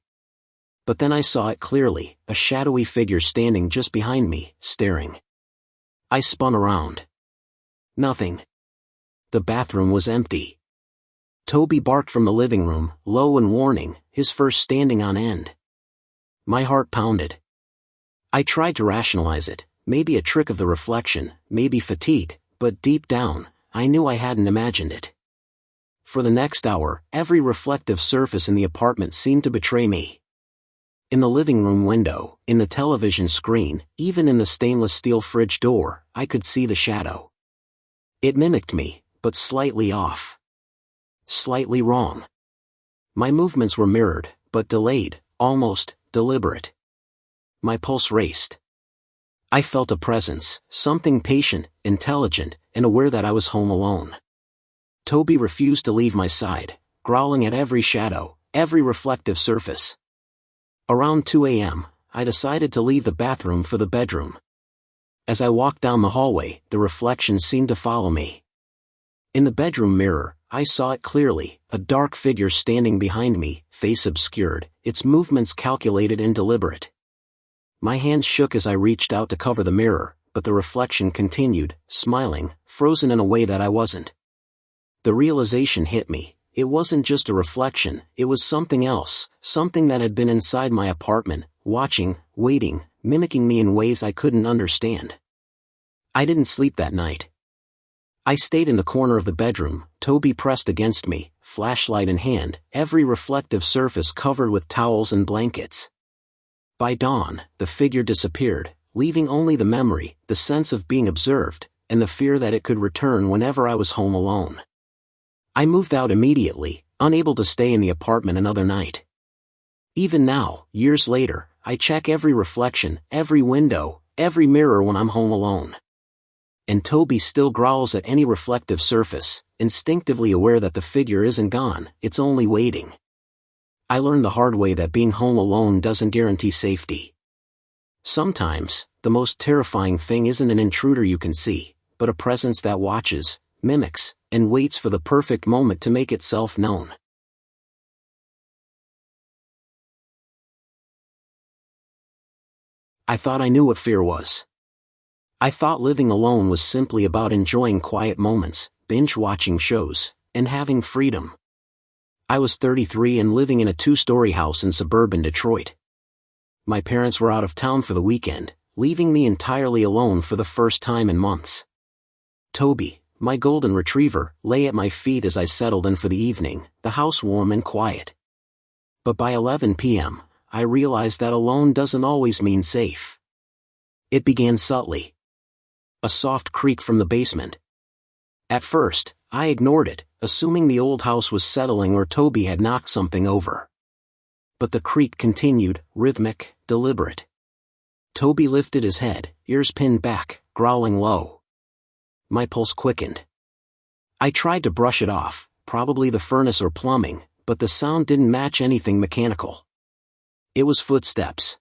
But then I saw it clearly, a shadowy figure standing just behind me, staring. I spun around. Nothing. The bathroom was empty. Toby barked from the living room, low and warning, his fur standing on end. My heart pounded. I tried to rationalize it, maybe a trick of the reflection, maybe fatigue, but deep down, I knew I hadn't imagined it. For the next hour, every reflective surface in the apartment seemed to betray me. In the living room window, in the television screen, even in the stainless steel fridge door, I could see the shadow. It mimicked me, but slightly off. Slightly wrong. My movements were mirrored, but delayed, almost deliberate. My pulse raced. I felt a presence, something patient, intelligent, and aware that I was home alone. Toby refused to leave my side, growling at every shadow, every reflective surface. Around 2 a.m., I decided to leave the bathroom for the bedroom. As I walked down the hallway, the reflection seemed to follow me. In the bedroom mirror, I saw it clearly, a dark figure standing behind me, face obscured, its movements calculated and deliberate. My hands shook as I reached out to cover the mirror, but the reflection continued, smiling, frozen in a way that I wasn't. The realization hit me. It wasn't just a reflection, it was something else, something that had been inside my apartment, watching, waiting, mimicking me in ways I couldn't understand. I didn't sleep that night. I stayed in the corner of the bedroom, Toby pressed against me, flashlight in hand, every reflective surface covered with towels and blankets. By dawn, the figure disappeared, leaving only the memory, the sense of being observed, and the fear that it could return whenever I was home alone. I moved out immediately, unable to stay in the apartment another night. Even now, years later, I check every reflection, every window, every mirror when I'm home alone. And Toby still growls at any reflective surface, instinctively aware that the figure isn't gone, it's only waiting. I learned the hard way that being home alone doesn't guarantee safety. Sometimes, the most terrifying thing isn't an intruder you can see, but a presence that watches, mimics, and waits for the perfect moment to make itself known. I thought I knew what fear was. I thought living alone was simply about enjoying quiet moments, binge-watching shows, and having freedom. I was 33 and living in a 2-story house in suburban Detroit. My parents were out of town for the weekend, leaving me entirely alone for the first time in months. Toby, my golden retriever, lay at my feet as I settled in for the evening, the house warm and quiet. But by 11 p.m., I realized that alone doesn't always mean safe. It began subtly. A soft creak from the basement. At first, I ignored it, assuming the old house was settling or Toby had knocked something over. But the creak continued, rhythmic, deliberate. Toby lifted his head, ears pinned back, growling low. My pulse quickened. I tried to brush it off, probably the furnace or plumbing, but the sound didn't match anything mechanical. It was footsteps.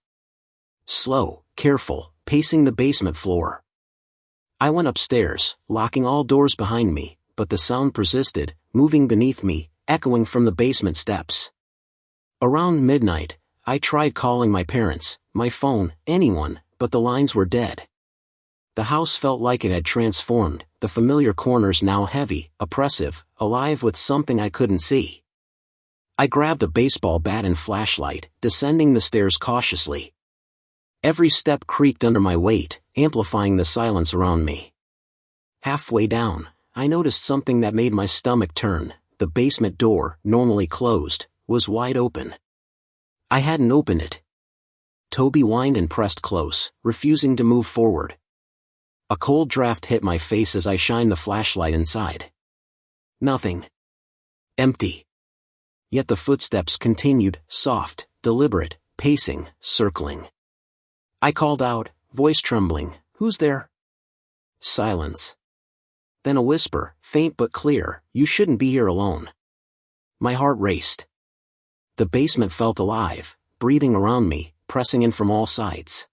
Slow, careful, pacing the basement floor. I went upstairs, locking all doors behind me, but the sound persisted, moving beneath me, echoing from the basement steps. Around midnight, I tried calling my parents, my phone, anyone, but the lines were dead. The house felt like it had transformed, the familiar corners now heavy, oppressive, alive with something I couldn't see. I grabbed a baseball bat and flashlight, descending the stairs cautiously. Every step creaked under my weight, amplifying the silence around me. Halfway down, I noticed something that made my stomach turn. The basement door, normally closed, was wide open. I hadn't opened it. Toby whined and pressed close, refusing to move forward. A cold draft hit my face as I shined the flashlight inside. Nothing. Empty. Yet the footsteps continued, soft, deliberate, pacing, circling. I called out, voice trembling, "Who's there?" Silence. Then a whisper, faint but clear, "You shouldn't be here alone." My heart raced. The basement felt alive, breathing around me, pressing in from all sides.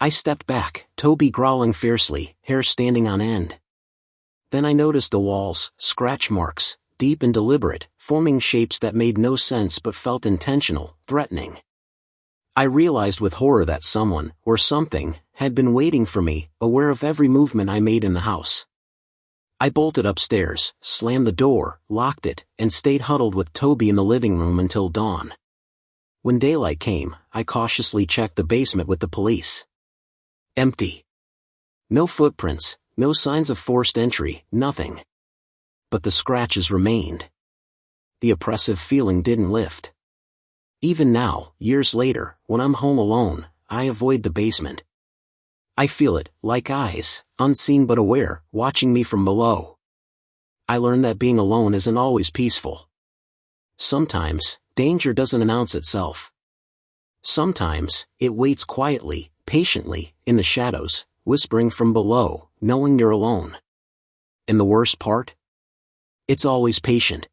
I stepped back, Toby growling fiercely, hair standing on end. Then I noticed the walls, scratch marks, deep and deliberate, forming shapes that made no sense but felt intentional, threatening. I realized with horror that someone, or something, had been waiting for me, aware of every movement I made in the house. I bolted upstairs, slammed the door, locked it, and stayed huddled with Toby in the living room until dawn. When daylight came, I cautiously checked the basement with the police. Empty. No footprints, no signs of forced entry, nothing. But the scratches remained. The oppressive feeling didn't lift. Even now, years later, when I'm home alone, I avoid the basement. I feel it, like eyes, unseen but aware, watching me from below. I learned that being alone isn't always peaceful. Sometimes, danger doesn't announce itself. Sometimes, it waits quietly, patiently, in the shadows, whispering from below, knowing you're alone. And the worst part? It's always patient.